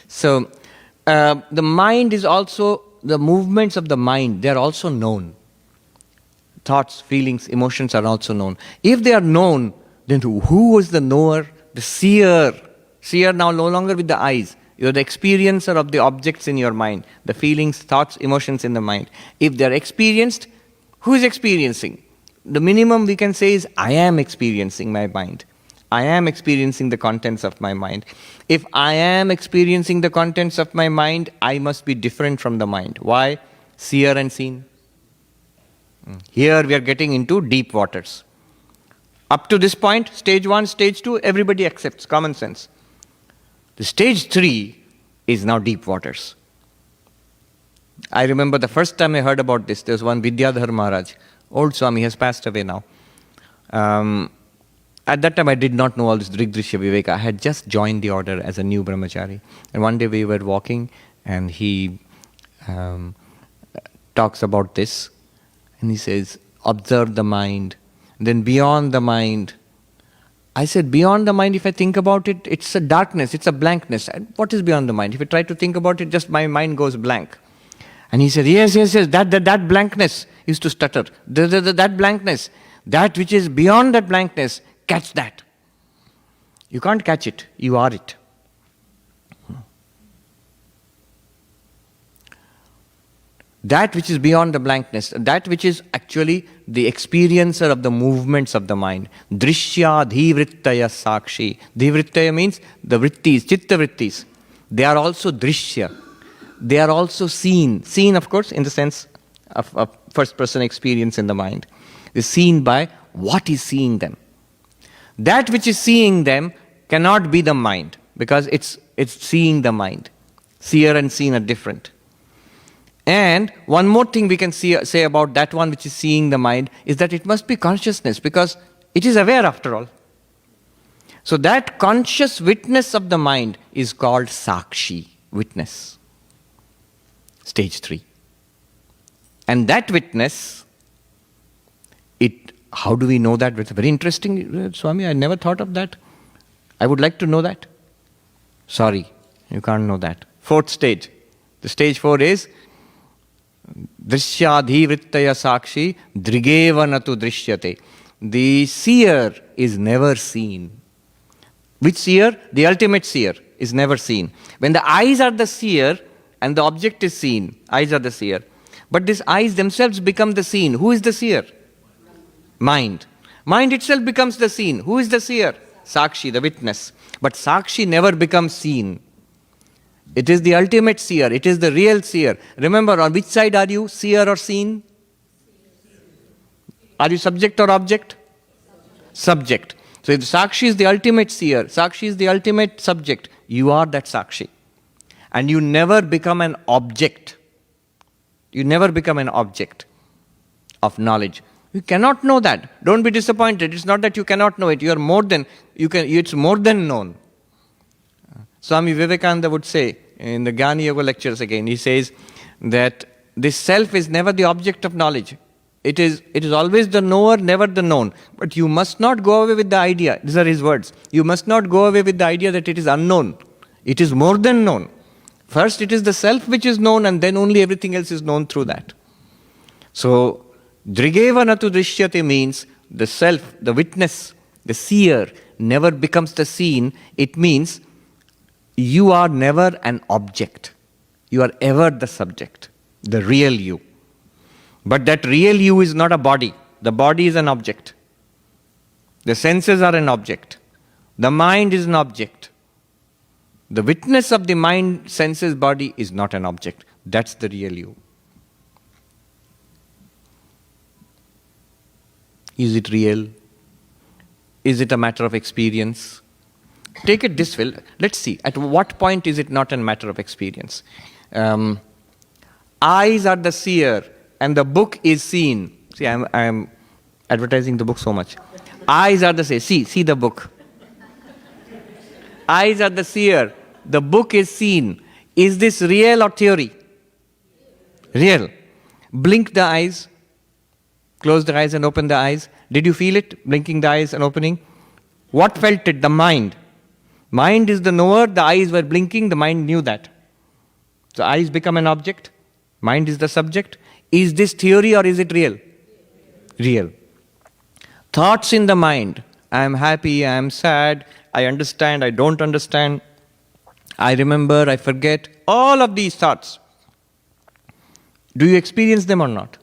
So the mind is also, the movements of the mind, they are also known. Thoughts, feelings, emotions are also known. If they are known, then who is the knower? The seer. Seer now no longer with the eyes. You're the experiencer of the objects in your mind, the feelings, thoughts, emotions in the mind. If they're experienced, who is experiencing? The minimum we can say is, I am experiencing my mind. I am experiencing the contents of my mind. If I am experiencing the contents of my mind, I must be different from the mind. Why? Seer and seen. Here we are getting into deep waters. Up to this point, stage 1, stage 2, everybody accepts, common sense. The stage 3 is now deep waters. I remember the first time I heard about this, there was one Vidyadhar Maharaj, old Swami, has passed away now. At that time I did not know all this Drigdrishya Viveka. I had just joined the order as a new brahmachari. And one day we were walking and he talks about this. And he says, observe the mind. Then beyond the mind. I said, beyond the mind, if I think about it, it's a darkness, it's a blankness. And what is beyond the mind? If I try to think about it, just my mind goes blank. And he said, yes, that blankness is to stutter. That blankness, that which is beyond that blankness, catch that. You can't catch it, you are it. That which is beyond the blankness, that which is actually the experiencer of the movements of the mind. Drishya dhivrittaya sakshi. Dhivrittaya means the vrittis, chitta vrittis. They are also drishya. They are also seen. Seen, of course, in the sense of first person experience in the mind. Is seen by what is seeing them. That which is seeing them cannot be the mind because it's seeing the mind. Seer and seen are different. And one more thing we can say about that one which is seeing the mind is that it must be consciousness because it is aware after all. So that conscious witness of the mind is called Sakshi, witness. Stage 3. And that witness, how do we know that? It's very interesting, Swami, I never thought of that. I would like to know that. Sorry, you can't know that. 4th stage. The stage 4 is Drishyadhi vrittaya sakshi drigeva natu drishyate. The seer is never seen. Which seer? The ultimate seer is never seen. When the eyes are the seer and the object is seen, eyes are the seer. But these eyes themselves become the seen. Who is the seer? Mind. Mind itself becomes the seen. Who is the seer? Sakshi, the witness. But Sakshi never becomes seen. It is the ultimate seer. It is the real seer. Remember, on which side are you, seer or seen? Are you subject or object? Subject. So if Sakshi is the ultimate seer, Sakshi is the ultimate subject, you are that Sakshi. And you never become an object. You never become an object of knowledge. You cannot know that. Don't be disappointed. It's not that you cannot know it. You are more than, it's more than known. Swami Vivekananda would say in the Jnana Yoga lectures again, he says that this self is never the object of knowledge. It is always the knower, never the known. But you must not go away with the idea. These are his words. You must not go away with the idea that it is unknown. It is more than known. First it is the self which is known, and then only everything else is known through that. So, Drigeva natu drishyate means the self, the witness, the seer never becomes the seen. It means you are never an object. You are ever the subject, the real you. But that real you is not a body. The body is an object. The senses are an object. The mind is an object. The witness of the mind, senses, body is not an object. That's the real you. Is it real? Is it a matter of experience? Take it this way. Let's see. At what point is it not a matter of experience? Eyes are the seer, and the book is seen. See, I'm advertising the book so much. Eyes are the seer. See the book. Eyes are the seer. The book is seen. Is this real or theory? Real. Blink the eyes. Close the eyes and open the eyes. Did you feel it? Blinking the eyes and opening. What felt it? The mind. Mind is the knower. The eyes were blinking. The mind knew that. So eyes become an object. Mind is the subject. Is this theory or is it real? Real. Thoughts in the mind. I am happy, I am sad, I understand, I don't understand, I remember, I forget. All of these thoughts. Do you experience them or not?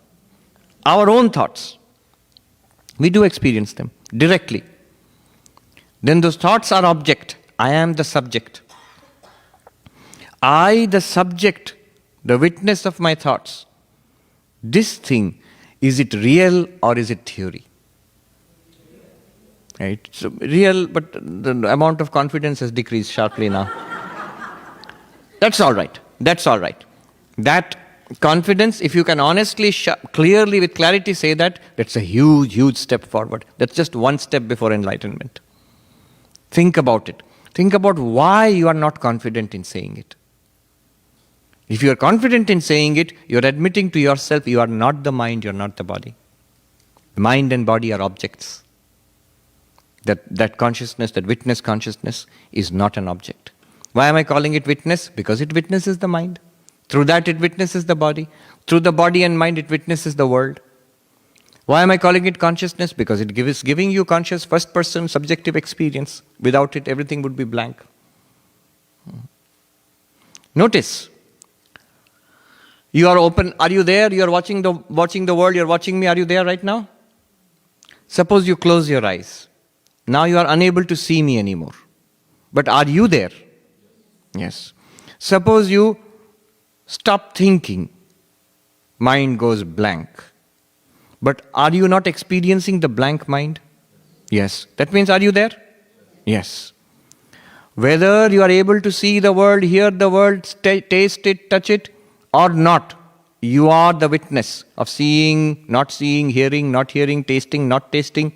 Our own thoughts. We do experience them directly. Then those thoughts are object. I am the subject. I, the subject, the witness of my thoughts. This thing, is it real or is it theory? Right? So real, but the amount of confidence has decreased sharply now. That's all right. That's all right. That confidence, if you can honestly, clearly, with clarity say that, that's a huge, huge step forward. That's just one step before enlightenment. Think about it. Think about why you are not confident in saying it. If you are confident in saying it, you are admitting to yourself you are not the mind, you are not the body. The mind and body are objects. That consciousness, that witness consciousness is not an object. Why am I calling it witness? Because it witnesses the mind. Through that it witnesses the body. Through the body and mind it witnesses the world. Why am I calling it consciousness? Because it is giving you conscious first person subjective experience. Without it everything would be blank. Notice. You are open. Are you there? You are watching the world. You are watching me. Are you there right now? Suppose you close your eyes. Now you are unable to see me anymore. But are you there? Yes. Suppose you stop thinking. Mind goes blank. But are you not experiencing the blank mind? Yes. That means are you there? Yes. Whether you are able to see the world, hear the world, taste it, touch it, or not, you are the witness of seeing, hearing, not hearing, tasting, not tasting,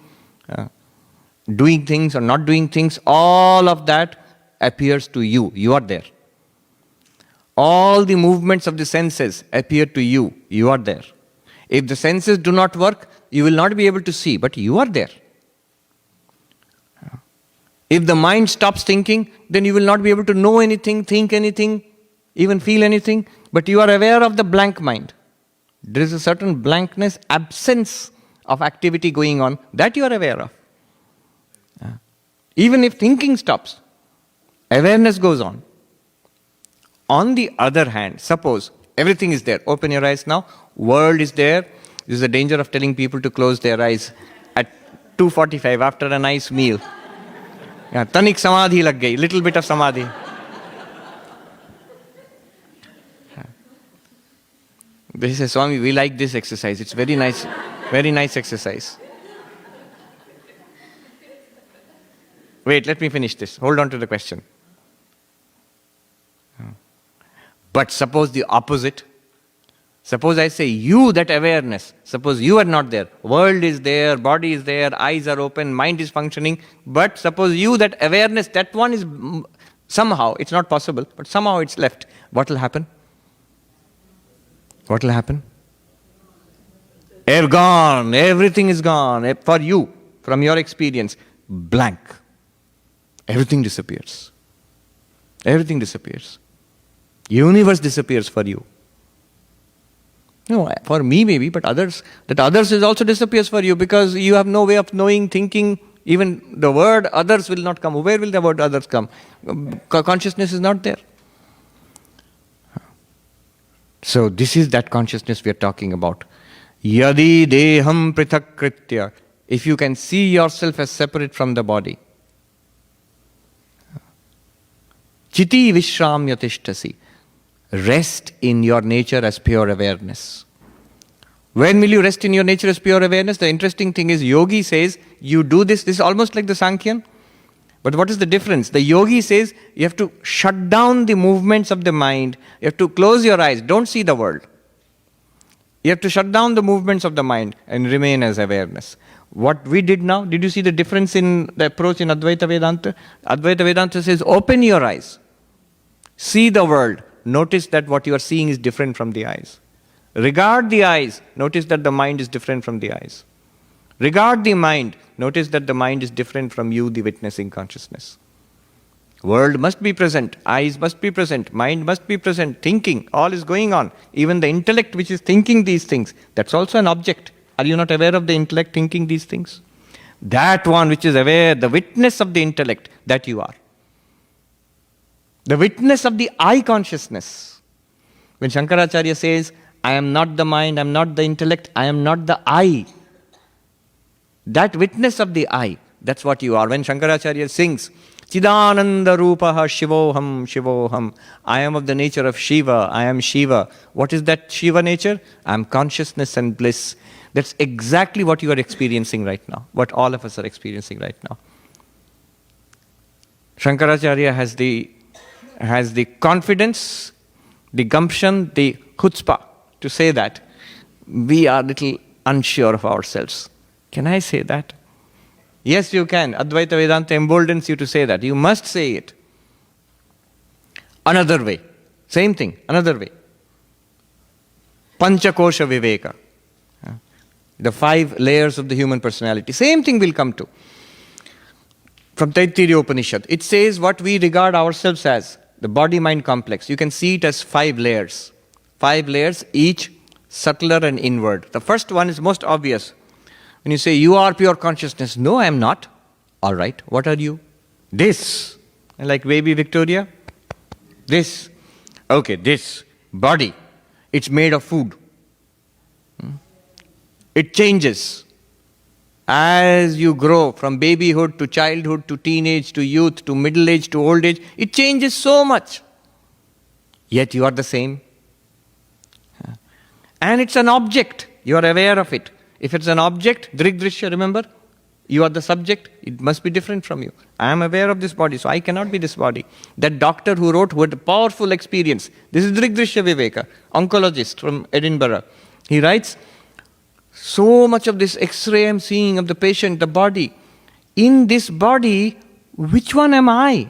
doing things or not doing things. All of that appears to you. You are there. All the movements of the senses appear to you. You are there. If the senses do not work, you will not be able to see, but you are there. If the mind stops thinking, then you will not be able to know anything, think anything, even feel anything, but you are aware of the blank mind. There is a certain blankness, absence of activity going on, that you are aware of. Even if thinking stops, awareness goes on. On the other hand, suppose everything is there. Open your eyes now. World is there. This is the danger of telling people to close their eyes at 2:45 after a nice meal. Tanik samadhi lag gayi, little bit of samadhi. They say, Swami, we like this exercise. It's very nice exercise. Wait, let me finish this. Hold on to the question. But suppose the opposite. Suppose I say you, that awareness. Suppose you are not there. World is there, body is there, eyes are open, mind is functioning. But suppose you, that awareness, that one is somehow, it's not possible, but somehow it's left. What will happen? What will happen? Air gone, everything is gone. For you, from your experience, blank. Everything disappears. Everything disappears. Universe disappears for you. No, for me maybe, but others, that others is also disappears for you because you have no way of knowing, thinking, even the word others will not come. Where will the word others come? Consciousness is not there. So this is that consciousness we are talking about. Yadi deham prithak kritya. If you can see yourself as separate from the body. Chiti vishramya tishtasi. Rest in your nature as pure awareness. When will you rest in your nature as pure awareness? The interesting thing is, yogi says, you do this is almost like the Sankhyan. But what is the difference? The yogi says, you have to shut down the movements of the mind. You have to close your eyes. Don't see the world. You have to shut down the movements of the mind and remain as awareness. What we did now, did you see the difference in the approach in Advaita Vedanta? Advaita Vedanta says, open your eyes. See the world. Notice that what you are seeing is different from the eyes. Regard the eyes. Notice that the mind is different from the eyes. Regard the mind. Notice that the mind is different from you, the witnessing consciousness. World must be present. Eyes must be present. Mind must be present. Thinking. All is going on. Even the intellect which is thinking these things. That's also an object. Are you not aware of the intellect thinking these things? That one which is aware, the witness of the intellect, that you are. The witness of the I consciousness. When Shankaracharya says, I am not the mind, I am not the intellect, I am not the I. That witness of the I, that's what you are. When Shankaracharya sings, Chidananda Rupaha Shivoham Shivoham, I am of the nature of Shiva, I am Shiva. What is that Shiva nature? I am consciousness and bliss. That's exactly what you are experiencing right now, what all of us are experiencing right now. Shankaracharya has the confidence, the gumption, the chutzpah to say that. We are little unsure of ourselves. Can I say that? Yes, you can. Advaita Vedanta emboldens you to say that. You must say it. Another way. Same thing, another way. Panchakosha Viveka. The 5 layers of the human personality. Same thing will come to. From Taittiriya Upanishad. It says what we regard ourselves as. The body-mind complex. You can see it as 5 layers. 5 layers, each subtler and inward. The first one is most obvious. When you say, you are pure consciousness. No, I am not. All right, what are you? This. Like baby Victoria. This. Okay, this. Body. It's made of food. It changes. As you grow from babyhood to childhood to teenage to youth to middle age to old age, it changes so much. Yet you are the same. And it's an object. You are aware of it. If it's an object, Drigdrishya, remember? You are the subject. It must be different from you. I am aware of this body, so I cannot be this body. That doctor who wrote with a powerful experience. This is Drigdrishya Viveka, oncologist from Edinburgh. He writes, so much of this X-ray I'm seeing of the patient, the body. In this body, which one am I?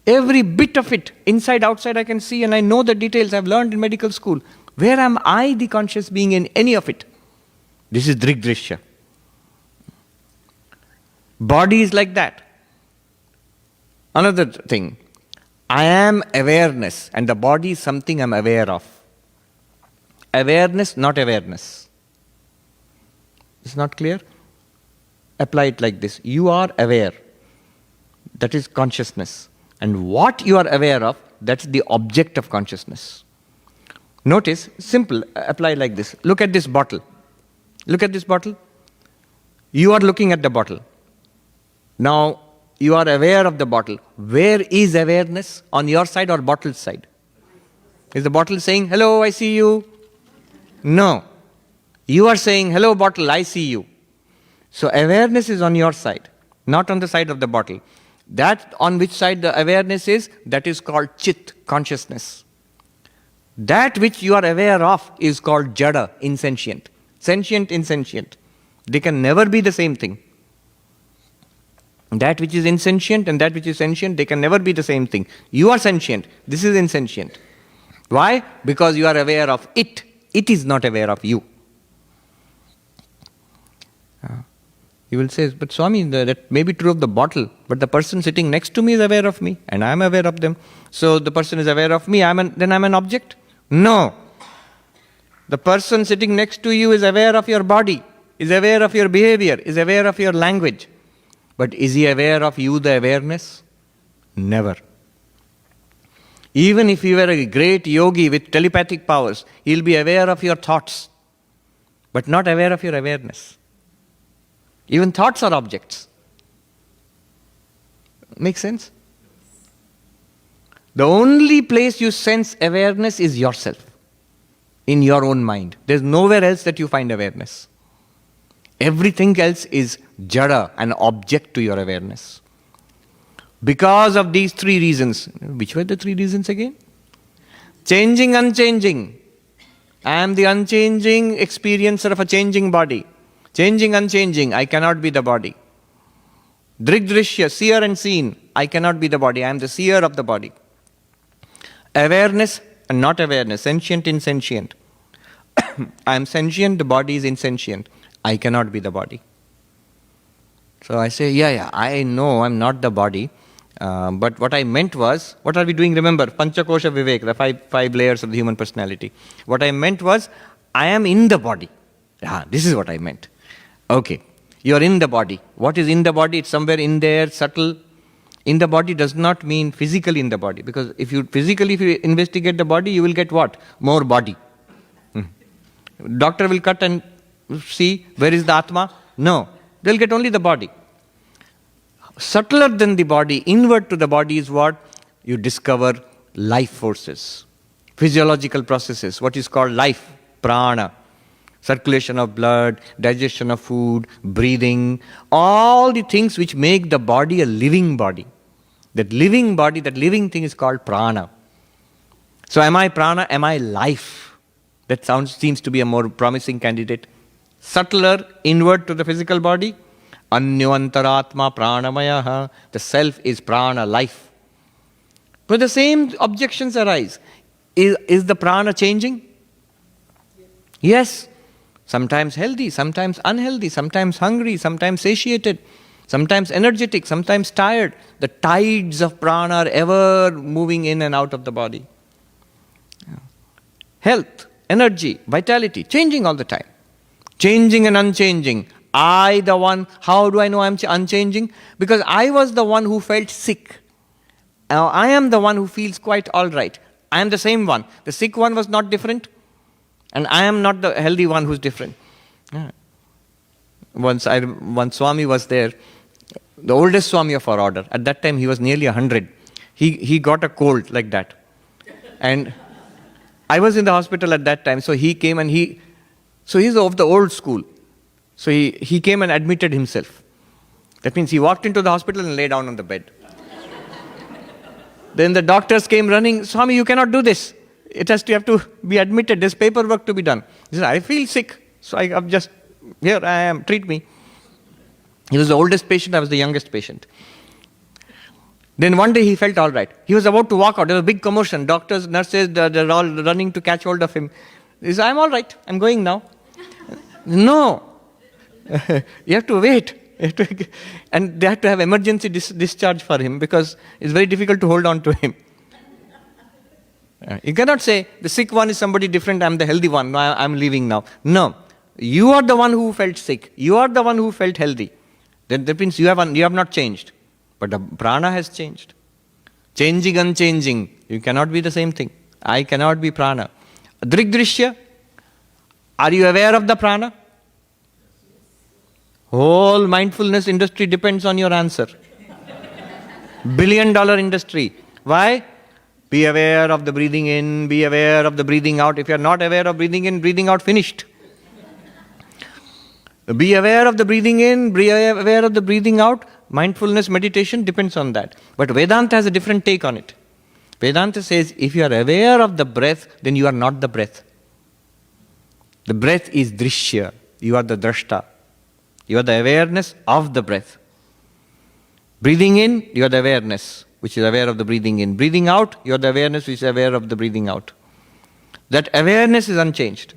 Every bit of it, inside, outside, I can see and I know the details I've learned in medical school. Where am I, the conscious being, in any of it? This is Drigdrishya. Body is like that. Another thing, I am awareness and the body is something I'm aware of. Awareness, not awareness. It's not clear? Apply it like this. You are aware. That is consciousness. And what you are aware of, that's the object of consciousness. Notice, simple, apply like this. Look at this bottle. Look at this bottle. You are looking at the bottle. Now, you are aware of the bottle. Where is awareness? On your side or bottle's side? Is the bottle saying, hello, I see you? No. You are saying, hello bottle, I see you. So awareness is on your side, not on the side of the bottle. That on which side the awareness is, that is called chit. consciousness. That which you are aware of is called jada, insentient. Sentient, insentient. They can never be the same thing. That which is insentient and that which is sentient, they can never be the same thing. You are sentient, this is insentient. Why? Because you are aware of it. It is not aware of you. You will say, but Swami, that may be true of the bottle, but the person sitting next to me is aware of me, and I am aware of them. So the person is aware of me, then I am an object? No. The person sitting next to you is aware of your body, is aware of your behavior, is aware of your language. But is he aware of you, the awareness? Never. Even if you were a great yogi with telepathic powers, he'll be aware of your thoughts, but not aware of your awareness. Even thoughts are objects. Make sense? The only place you sense awareness is yourself, in your own mind. There's nowhere else that you find awareness. Everything else is jada, an object to your awareness. Because of these three reasons. Which were the three reasons again? Changing, unchanging. I am the unchanging experiencer of a changing body. Changing, unchanging, I cannot be the body. Drigdrishya, seer and seen, I cannot be the body, I am the seer of the body. Awareness and not awareness, sentient, insentient. I am sentient, the body is insentient. I cannot be the body. So I say, I know I'm not the body, but what I meant was, what are we doing? Remember, Panchakosha Vivek, the five layers of the human personality. What I meant was, I am in the body. This is what I meant. Okay, you are in the body. What is in the body? It's somewhere in there, subtle. In the body does not mean physically in the body, because if you investigate the body, you will get what? More body. Doctor will cut and see where is the Atma? No, they'll get only the body. Subtler than the body, inward to the body is what? You discover life forces, physiological processes, what is called life, prana. Circulation of blood, digestion of food, breathing, all the things which make the body a living body. That living body, that living thing is called prana. So am I prana? Am I life? That seems to be a more promising candidate. Subtler, inward to the physical body. Anyantaratma pranamaya. The self is prana, life. But the same objections arise. Is the prana changing? Yes. Sometimes healthy, sometimes unhealthy, sometimes hungry, sometimes satiated, sometimes energetic, sometimes tired. The tides of prana are ever moving in and out of the body. Health, energy, vitality, changing all the time. Changing and unchanging. How do I know I'm unchanging? Because I was the one who felt sick. Now I am the one who feels quite all right. I am the same one. The sick one was not different. And I am not the healthy one who's different. Once Swami was there, the oldest Swami of our order. At that time he was nearly 100. He got a cold like that. And I was in the hospital at that time, so he came and so he's of the old school. So he came and admitted himself. That means he walked into the hospital and lay down on the bed. Then the doctors came running, Swami, you cannot do this. It has to have to be admitted. There's paperwork to be done. He said, I feel sick. So I'm just, here I am, treat me. He was the oldest patient, I was the youngest patient. Then one day he felt all right. He was about to walk out. There was a big commotion. Doctors, nurses, they're all running to catch hold of him. He said, I'm all right. I'm going now. No. You have to wait. And they had to have emergency discharge for him because it's very difficult to hold on to him. You cannot say, the sick one is somebody different, I'm the healthy one, no, I'm leaving now. No. You are the one who felt sick. You are the one who felt healthy. That means you have not changed. But the prana has changed. Changing, unchanging. You cannot be the same thing. I cannot be prana. Drigdrishya. Are you aware of the prana? Whole mindfulness industry depends on your answer. $1 billion industry. Why? Be aware of the breathing in, be aware of the breathing out. If you are not aware of breathing in, breathing out, finished. Be aware of the breathing in, be aware of the breathing out. Mindfulness meditation depends on that. But Vedanta has a different take on it. Vedanta says, if you are aware of the breath, then you are not the breath. The breath is drishya. You are the drashta. You are the awareness of the breath. Breathing in, you are the awareness, which is aware of the breathing in. Breathing out, you are the awareness which is aware of the breathing out. That awareness is unchanged.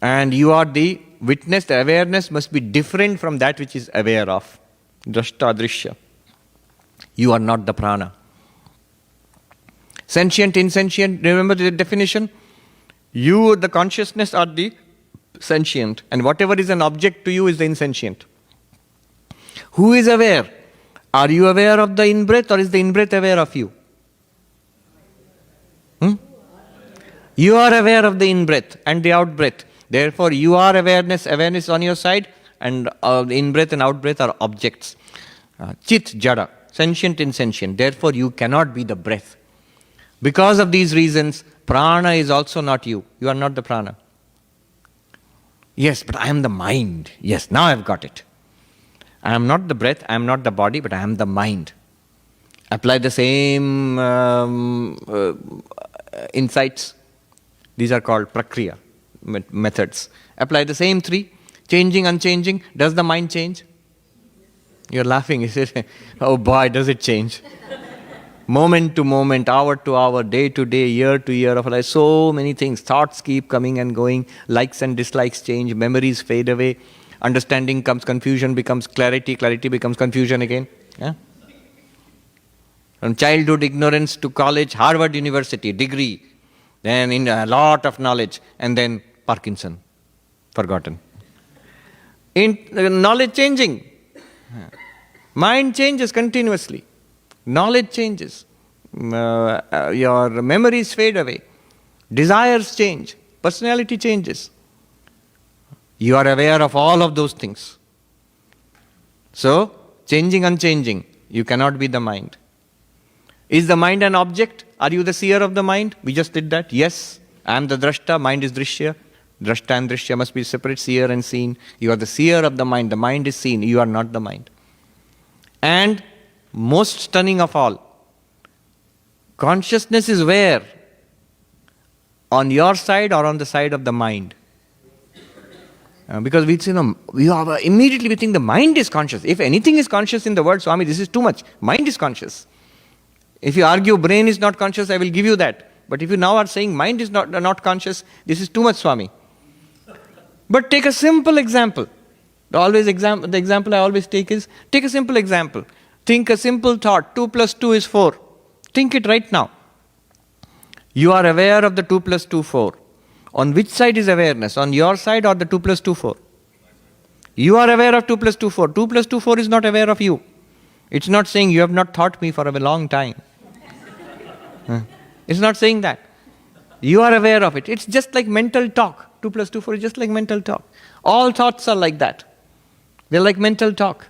And you are the witness. The awareness must be different from that which is aware of. Drashta, drishya. You are not the prana. Sentient, insentient, remember the definition? You, the consciousness, are the sentient. And whatever is an object to you is the insentient. Who is aware? Are you aware of the in-breath or is the in-breath aware of you? You are aware of the in-breath and the out-breath. Therefore, you are awareness on your side, and the in-breath and out-breath are objects. Chit, jada, sentient, insentient. Therefore, you cannot be the breath. Because of these reasons, prana is also not you. You are not the prana. Yes, but I am the mind. Yes, now I have got it. I am not the breath, I am not the body, but I am the mind. Apply the same insights. These are called prakriya methods. Apply the same three. Changing, unchanging. Does the mind change? You're laughing. You say, oh boy, does it change. Moment to moment, hour to hour, day to day, year to year of life. So many things. Thoughts keep coming and going. Likes and dislikes change. Memories fade away. Understanding comes, confusion becomes clarity. Clarity becomes confusion again. Yeah? From childhood ignorance to college, Harvard University, degree. Then in a lot of knowledge. And then Parkinson. Forgotten. Knowledge changing. Mind changes continuously. Knowledge changes. Your memories fade away. Desires change. Personality changes. You are aware of all of those things. So, changing, unchanging, you cannot be the mind. Is the mind an object? Are you the seer of the mind? We just did that. Yes, I am the drashta, mind is drishya. Drashta and drishya must be separate, seer and seen. You are the seer of the mind is seen, you are not the mind. And most stunning of all, consciousness is where? On your side or on the side of the mind? Because we say, no, immediately we think the mind is conscious. If anything is conscious in the world, Swami, this is too much. Mind is conscious. If you argue brain is not conscious, I will give you that. But if you now are saying mind is not conscious, this is too much, Swami. But take a simple example. The example I always take is, take a simple example. Think a simple thought, 2 plus 2 is 4. Think it right now. You are aware of the 2 plus 2, 4. On which side is awareness? On your side or the 2 plus 2, 4? You are aware of 2 plus 2, 4. 2 plus 2, 4 is not aware of you. It's not saying you have not thought me for a long time. It's not saying that. You are aware of it. It's just like mental talk. 2 plus 2, 4 is just like mental talk. All thoughts are like that. They're like mental talk.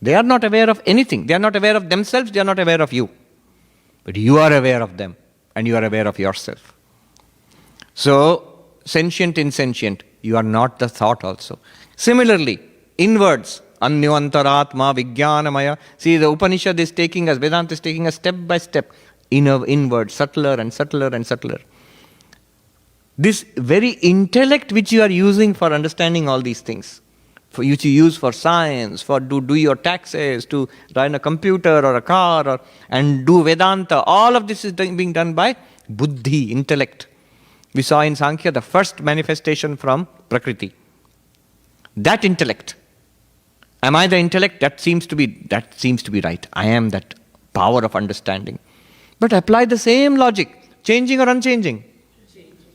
They are not aware of anything. They are not aware of themselves. They are not aware of you. But you are aware of them. And you are aware of yourself. So, sentient, insentient, you are not the thought also. Similarly, inwards, anyantaratma, vijnanamaya. See, the Upanishad is taking us, Vedanta is taking us step by step, inward, subtler and subtler and subtler. This very intellect which you are using for understanding all these things, for you to use for science, for do your taxes, to run a computer or a car, and do Vedanta, all of this is being done by buddhi, intellect. We saw in Sankhya the first manifestation from Prakriti. That intellect. Am I the intellect? That seems to be right. I am that power of understanding. But apply the same logic. Changing or unchanging?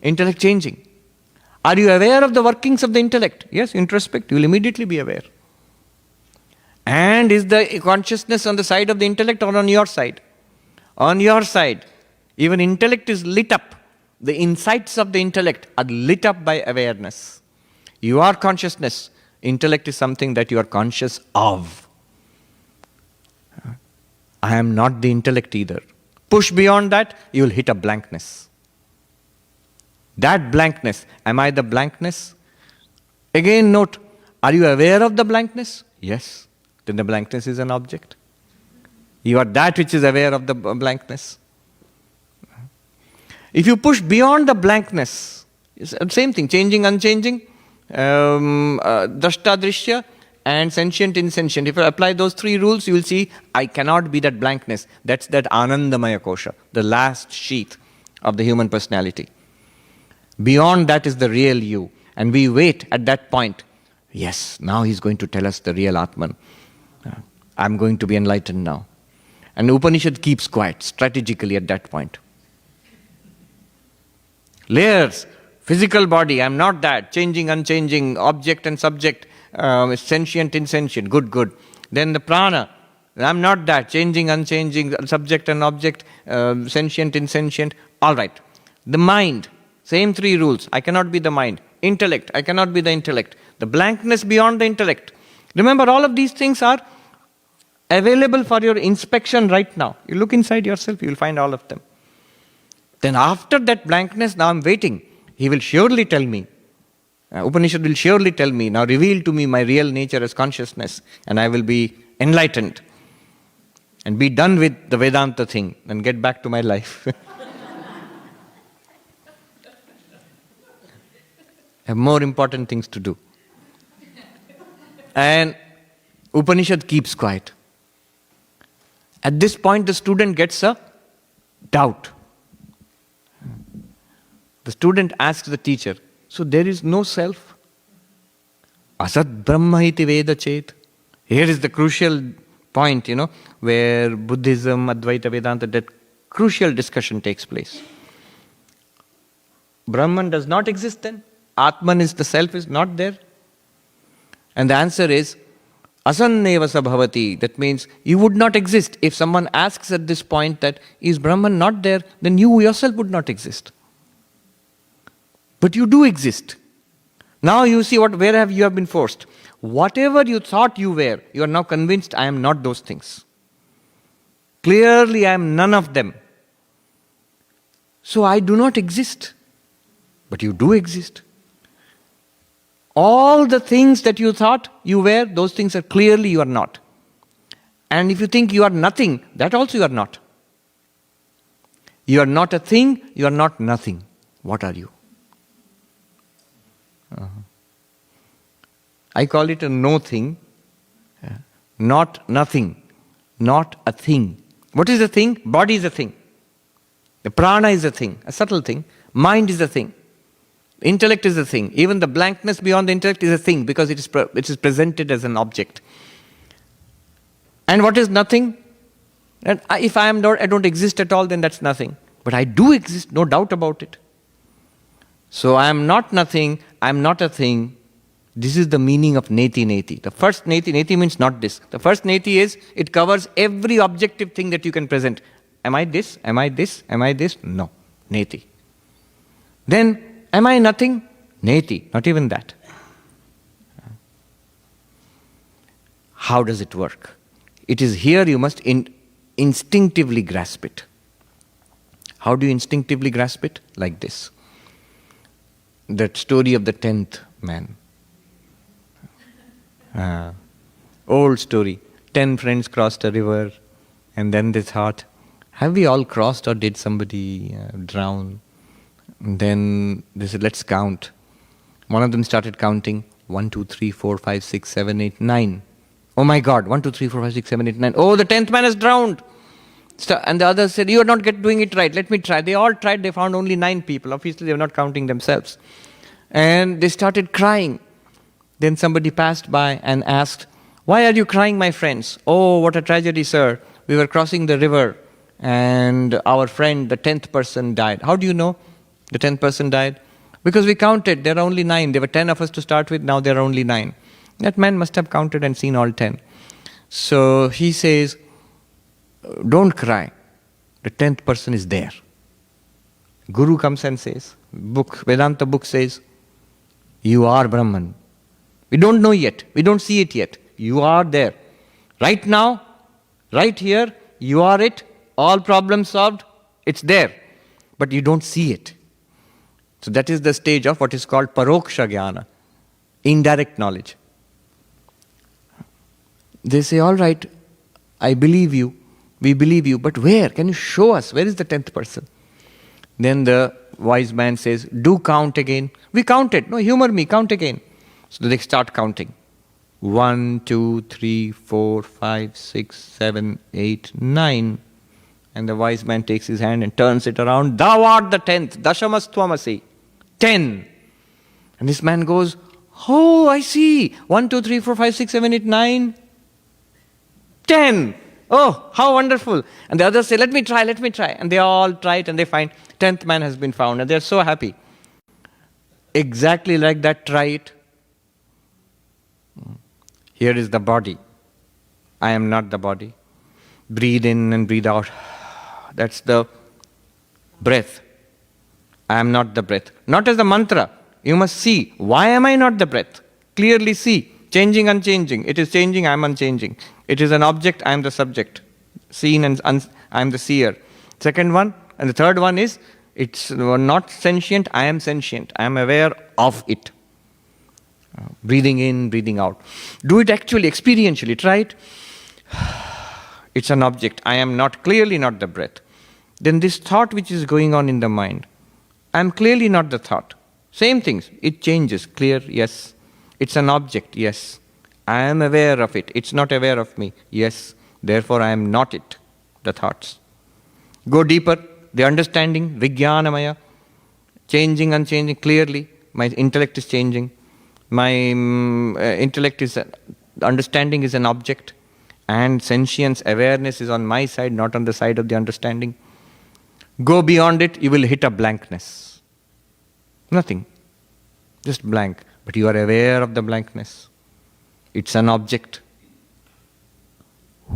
Intellect changing. Are you aware of the workings of the intellect? Yes, introspect, you will immediately be aware. And is the consciousness on the side of the intellect or on your side? On your side. Even intellect is lit up. The insights of the intellect are lit up by awareness. You are consciousness. Intellect is something that you are conscious of. I am not the intellect either. Push beyond that, you will hit a blankness. That blankness, am I the blankness? Again note, are you aware of the blankness? Yes. Then the blankness is an object. You are that which is aware of the blankness. If you push beyond the blankness, it's the same thing, changing, unchanging, drashta, drishya, and sentient, insentient. If you apply those three rules, you will see, I cannot be that blankness. That's that Anandamaya Kosha, the last sheath of the human personality. Beyond that is the real you. And we wait at that point. Yes, now he's going to tell us the real Atman. I'm going to be enlightened now. And the Upanishad keeps quiet strategically at that point. Layers, physical body, I'm not that. Changing, unchanging, object and subject, sentient, insentient, good. Then the prana, I'm not that. Changing, unchanging, subject and object, sentient, insentient, all right. The mind, same three rules. I cannot be the mind. Intellect, I cannot be the intellect. The blankness beyond the intellect. Remember, all of these things are available for your inspection right now. You look inside yourself, you will find all of them. Then after that blankness, now I'm waiting. He will surely tell me. Upanishad will surely tell me, now reveal to me my real nature as consciousness, and I will be enlightened and be done with the Vedanta thing and get back to my life. I have more important things to do. And Upanishad keeps quiet. At this point, the student gets a doubt. The student asks the teacher, so there is no self? Asat Brahma iti Veda Chet. Here is the crucial point, where Buddhism, Advaita, Vedanta, that crucial discussion takes place. Brahman does not exist then? Atman is the self, is not there? And the answer is, Asanneva sabhavati. That means you would not exist. If someone asks at this point that, is Brahman not there? Then you yourself would not exist. But you do exist. Now you see where you have been forced. Whatever you thought you were, you are now convinced I am not those things. Clearly I am none of them. So I do not exist. But you do exist. All the things that you thought you were, those things are clearly you are not. And if you think you are nothing, that also you are not. You are not a thing, you are not nothing. What are you? I call it a no thing, not nothing, not a thing. What is a thing? Body is a thing. The prana is a thing, a subtle thing. Mind is a thing. Intellect is a thing. Even the blankness beyond the intellect is a thing because it is presented as an object. And what is nothing? And if I don't exist at all, then that's nothing. But I do exist, no doubt about it. So I am not nothing, I am not a thing. This is the meaning of neti neti. The first neti means not this. The first neti is, it covers every objective thing that you can present. Am I this? Am I this? Am I this? No. Neti. Then, am I nothing? Neti. Not even that. How does it work? It is here you must instinctively grasp it. How do you instinctively grasp it? Like this. That story of the 10th man. Old story. 10 friends crossed a river and then they thought, have we all crossed or did somebody drown? And then they said, let's count. One of them started counting. 1, 2, 3, 4, 5, 6, 7, 8, 9. Oh my God, 1, 2, 3, 4, 5, 6, 7, 8, 9. Oh, the 10th man has drowned. And the others said, you are not doing it right. Let me try. They all tried. They found only 9 people. Obviously, they were not counting themselves. And they started crying. Then somebody passed by and asked, why are you crying, my friends? Oh, what a tragedy, sir. We were crossing the river and our friend, the 10th person, died. How do you know the 10th person died? Because we counted. There are only 9. There were 10 of us to start with. Now there are only 9. That man must have counted and seen all 10. So he says, don't cry. The 10th person is there. Guru comes and says, Vedanta book says, you are Brahman. We don't know yet. We don't see it yet. You are there. Right now, right here, you are it. All problems solved. It's there. But you don't see it. So that is the stage of what is called paroksha jnana, indirect knowledge. They say, all right, I believe you. We believe you. But where? Can you show us? Where is the 10th person? Then the wise man says, do count again. We counted. No, humor me, count again. So they start counting. 1, 2, 3, 4, 5, 6, 7, 8, 9. And the wise man takes his hand and turns it around. Thou art the 10th. Dashamastvamasi. 10. And this man goes, oh, I see. 1, 2, 3, 4, 5, 6, 7, 8, 9. 10. Oh, how wonderful. And the others say, let me try. And they all try it and they find 10th man has been found. And they're so happy. Exactly like that, try it. Here is the body. I am not the body. Breathe in and breathe out. That's the breath. I am not the breath. Not as the mantra. You must see. Why am I not the breath? Clearly see. Changing, unchanging. It is changing, I am unchanging. It is an object, I am the subject. Seen and I am the seer. Second one, and the third one is, it's not sentient, I am sentient. I am aware of it. Breathing in, breathing out. Do it actually, experientially. Try it. It's an object. I am not, clearly not the breath. Then this thought which is going on in the mind, I am clearly not the thought. Same things. It changes. Clear, yes. It's an object, yes. I am aware of it. It's not aware of me, yes. Therefore I am not it, the thoughts. Go deeper, the understanding, Vijnanamaya, changing, unchanging, clearly. My intellect is changing. My intellect is, understanding is an object. And sentience, awareness is on my side, not on the side of the understanding. Go beyond it, you will hit a blankness. Nothing. Just blank. But you are aware of the blankness. It's an object.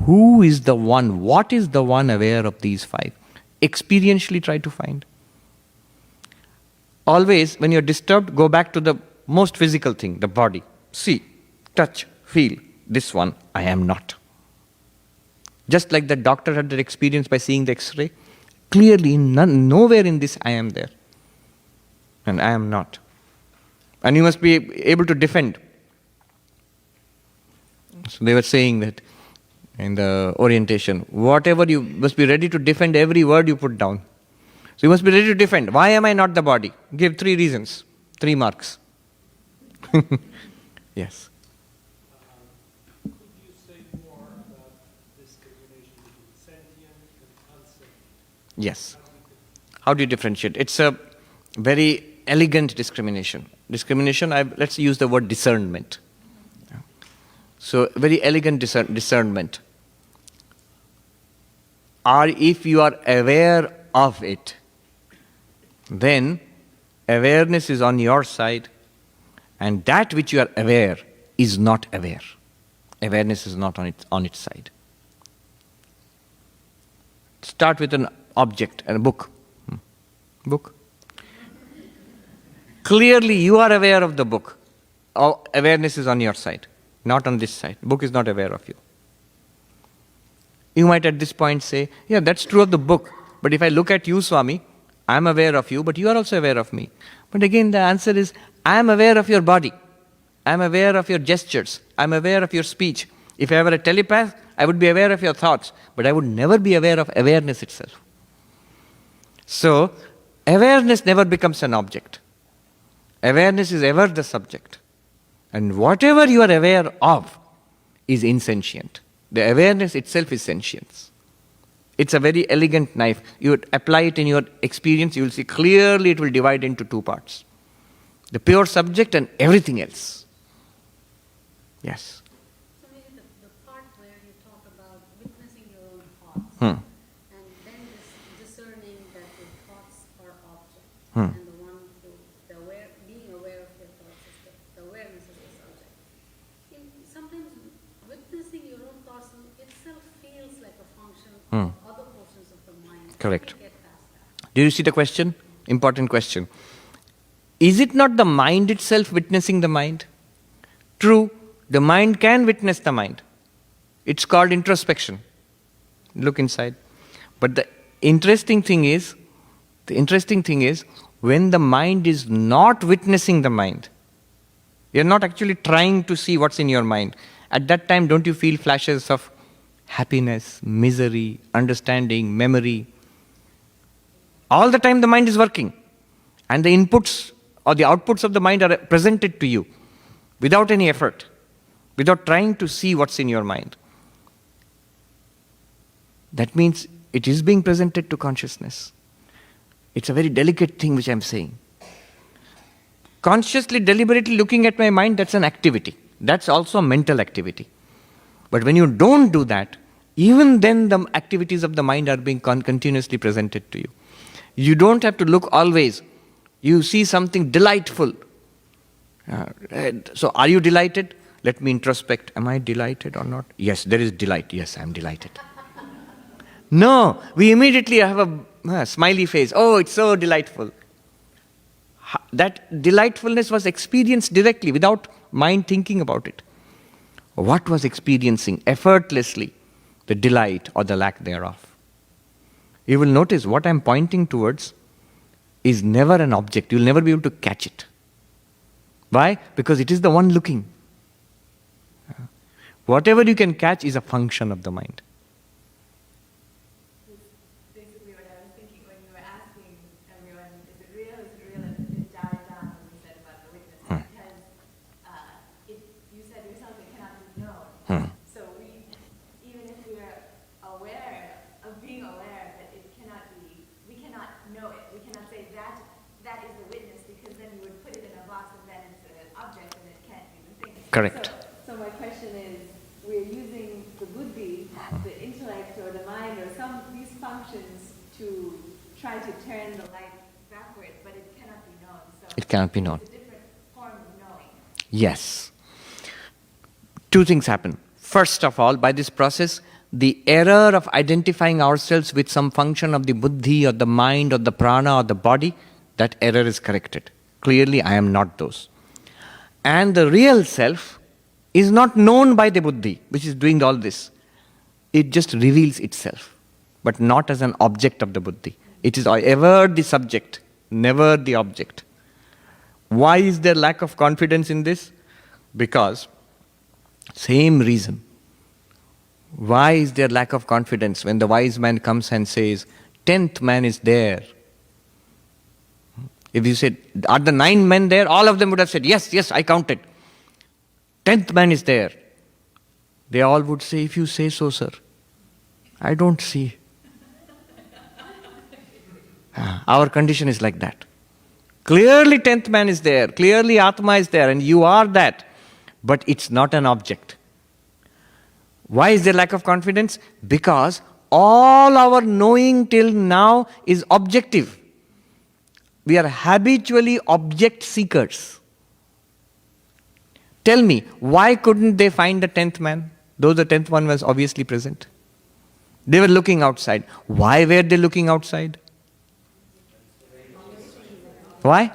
Who is the one? What is the one aware of these five? Experientially try to find. Always, when you're disturbed, go back to the most physical thing, the body. See, touch, feel. This one, I am not. Just like the doctor had that experience by seeing the X-ray. Clearly, nowhere in this I am there. And I am not. And you must be able to defend. So they were saying that in the orientation, whatever you must be ready to defend every word you put down. So you must be ready to defend. Why am I not the body? Give 3 reasons, 3 marks. Yes. Could you say more about this discrimination between sentient and unsentient? Yes. How do you differentiate? It's a very elegant discrimination. Discrimination, let's use the word discernment. So, very elegant discernment. Or if you are aware of it, then awareness is on your side, and that which you are aware is not aware. Awareness is not on its side. Start with an object and a book. Book. Clearly you are aware of the book. Awareness is on your side, not on this side. Book is not aware of you. You might at this point say, yeah, that's true of the book. But if I look at you, Swami, I am aware of you, but you are also aware of me. But again, the answer is, I am aware of your body. I am aware of your gestures. I am aware of your speech. If I were a telepath, I would be aware of your thoughts, but I would never be aware of awareness itself. So, awareness never becomes an object. Awareness is ever the subject. And whatever you are aware of is insentient. The awareness itself is sentience. It's a very elegant knife. You would apply it in your experience, you will see clearly it will divide into 2 parts. The pure subject and everything else. Yes. So maybe the part where you talk about witnessing your own thoughts, and then this discerning that your thoughts are object, and the one who, being aware of your thoughts is the awareness of the subject. Sometimes witnessing your own thoughts itself feels like a function of other portions of the mind. Correct. How do you get past that? Do you see the question? Important question. Is it not the mind itself witnessing the mind? True, the mind can witness the mind. It's called introspection. Look inside. But the interesting thing is, when the mind is not witnessing the mind, you're not actually trying to see what's in your mind. At that time, don't you feel flashes of happiness, misery, understanding, memory? All the time the mind is working. And the inputs or the outputs of the mind are presented to you without any effort, without trying to see what's in your mind. That means it is being presented to consciousness. It's a very delicate thing which I'm saying. Consciously, deliberately looking at my mind, that's an activity. That's also a mental activity. But when you don't do that, even then the activities of the mind are being continuously presented to you. You don't have to look always. You see something delightful. So are you delighted? Let me introspect. Am I delighted or not? Yes, there is delight. Yes, I'm delighted. No, we immediately have a smiley face. Oh, it's so delightful. That delightfulness was experienced directly without mind thinking about it. What was experiencing effortlessly the delight or the lack thereof? You will notice what I'm pointing towards is never an object. You'll never be able to catch it. Why? Because it is the one looking. Whatever you can catch is a function of the mind. Basically what I was thinking when you were asking everyone, is it real, and it died down when you said about the witness. Because you said yourself it cannot be known. So even if we are aware of being aware that it cannot be, we cannot know it. We cannot say that is the witness, because then you would put it in a box and then it's an object and it can't be the thing. Correct. So my question is, we're using the buddhi, the intellect or the mind or these functions to try to turn the light backward, but it cannot be known. So It cannot be known. it's a different form of knowing. Yes. Two things happen. First of all, by this process, the error of identifying ourselves with some function of the buddhi or the mind or the prana or the body, that error is corrected. Clearly, I am not those. And the real self is not known by the buddhi, which is doing all this. It just reveals itself, but not as an object of the buddhi. It is ever the subject, never the object. Why is there lack of confidence in this? Because, same reason. Why is there lack of confidence when the wise man comes and says, 10th man is there? If you said, are the 9 men there? All of them would have said, yes, I counted. 10th man is there. They all would say, if you say so, sir. I don't see. Our condition is like that. Clearly 10th man is there. Clearly Atma is there and you are that. But it's not an object. Why is there lack of confidence? Because all our knowing till now is objective. We are habitually object seekers. Tell me, why couldn't they find the 10th man? Though the 10th one was obviously present. They were looking outside. Why were they looking outside? Why?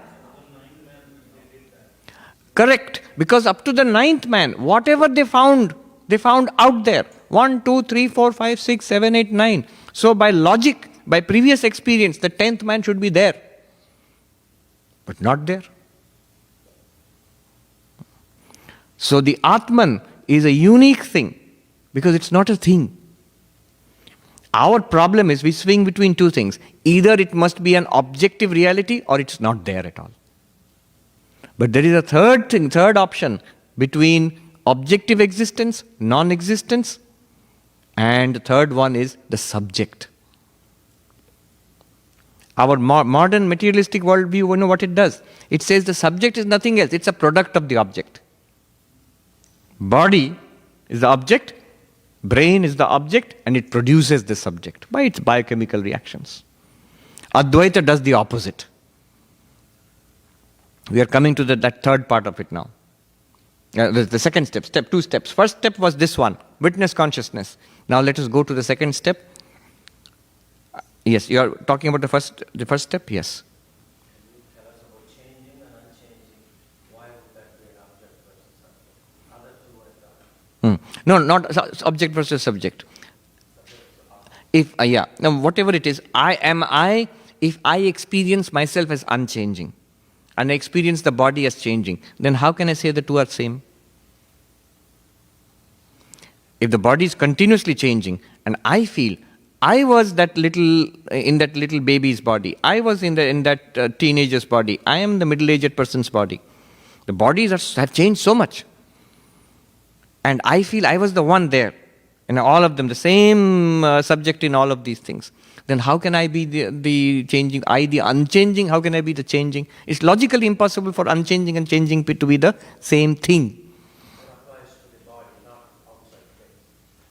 Correct. Because up to the 9th man, whatever they found out there. 1, 2, 3, 4, 5, 6, 7, 8, 9. So by logic, by previous experience, the 10th man should be there. But not there. So the Atman is a unique thing because it's not a thing. Our problem is we swing between two things. Either it must be an objective reality or it's not there at all. But there is a third option between objective existence, non-existence, and the third one is the subject. Our modern materialistic worldview, you know what it does? It says the subject is nothing else, it's a product of the object. Body is the object, brain is the object, and it produces the subject by its biochemical reactions. Advaita does the opposite. We are coming to that third part of it now. The second step, 2 steps. First step was this one, witness consciousness. Now let us go to the second step. Yes, you are talking about the first step? Yes. Can you tell us about changing and unchanging? Why would that be an object versus subject? Other two are done. No, not object versus subject. If now whatever it is, if I experience myself as unchanging, and I experience the body as changing, then how can I say the two are same? If the body is continuously changing, and I feel I was that little, in that little baby's body. I was in that teenager's body. I am the middle-aged person's body. The bodies have changed so much. And I feel I was the one there. In all of them, the same subject in all of these things. Then how can I be the changing, the unchanging? How can I be the changing? It's logically impossible for unchanging and changing to be the same thing. It applies to the body, not outside things.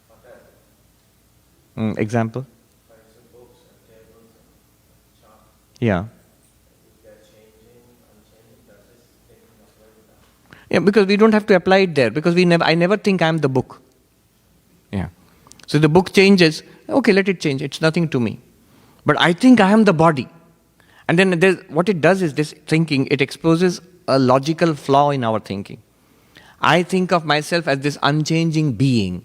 What else? Example? For instance, books and tables and charts. Yeah. If they're changing, unchanging, does this thinking apply to that? Yeah, because we don't have to apply it there, because I never think I'm the book. Yeah. So the book changes, okay, let it change, it's nothing to me. But I think I am the body. And then what it does is this thinking, it exposes a logical flaw in our thinking. I think of myself as this unchanging being.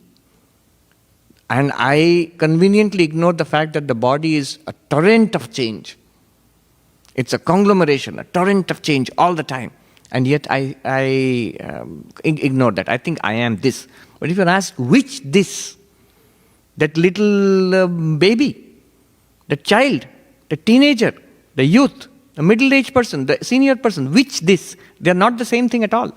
And I conveniently ignore the fact that the body is a torrent of change. It's a conglomeration, a torrent of change all the time. And yet I ignore that. I think I am this. But if you're asked, which this? That little baby, the child, the teenager, the youth, the middle-aged person, the senior person, which this? They're not the same thing at all.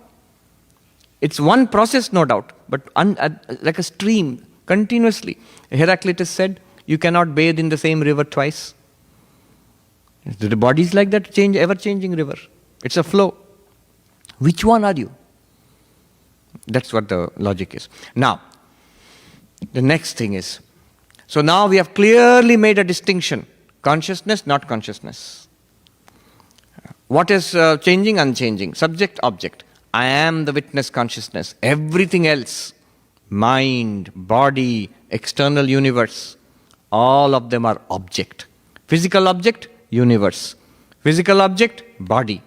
It's one process, no doubt, but like a stream, continuously. Heraclitus said, you cannot bathe in the same river twice. The body is like that ever-changing river. It's a flow. Which one are you? That's what the logic is. Now, the next thing is, so now we have clearly made a distinction. Consciousness, not consciousness. What is changing, unchanging? Subject, object. I am the witness consciousness. Everything else, mind, body, external universe, all of them are object. Physical object, universe. Physical object, body.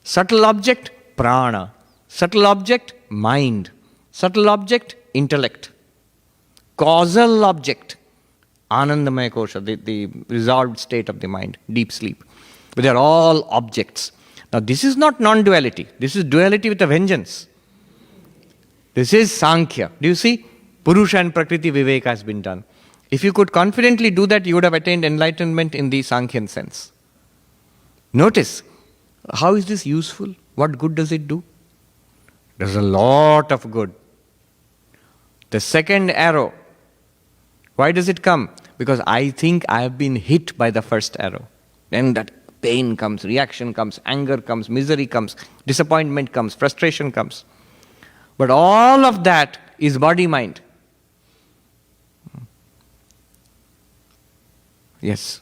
Subtle object, prana. Subtle object, mind. Subtle object, intellect. Causal object, Anandamaya Kosha, the resolved state of the mind, deep sleep. But they are all objects. Now this is not non-duality. This is duality with a vengeance. This is Sankhya. Do you see? Purusha and Prakriti Viveka has been done. If you could confidently do that, you would have attained enlightenment in the Sankhyan sense. Notice, how is this useful? What good does it do? There's a lot of good. The second arrow, why does it come? Because I think I have been hit by the first arrow. Then that pain comes, reaction comes, anger comes, misery comes, disappointment comes, frustration comes. But all of that is body-mind. Yes.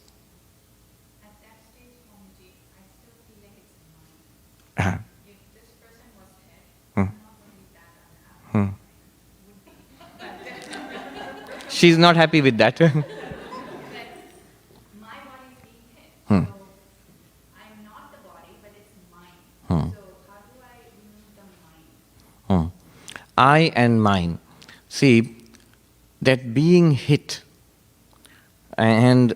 At that stage, Swamiji, I still feel like it's mine. Uh-huh. If this person was dead, I'm not going to be that unhappy. She's not happy with that. But my body is being hit, so I'm not the body, but it's mine. So how do I remove the mind? I and mine. See, that being hit and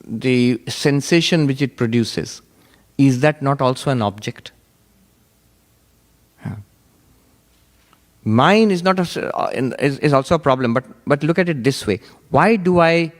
the sensation which it produces, is that not also an object? Mine is not is also a problem, but look at it this way. Why do I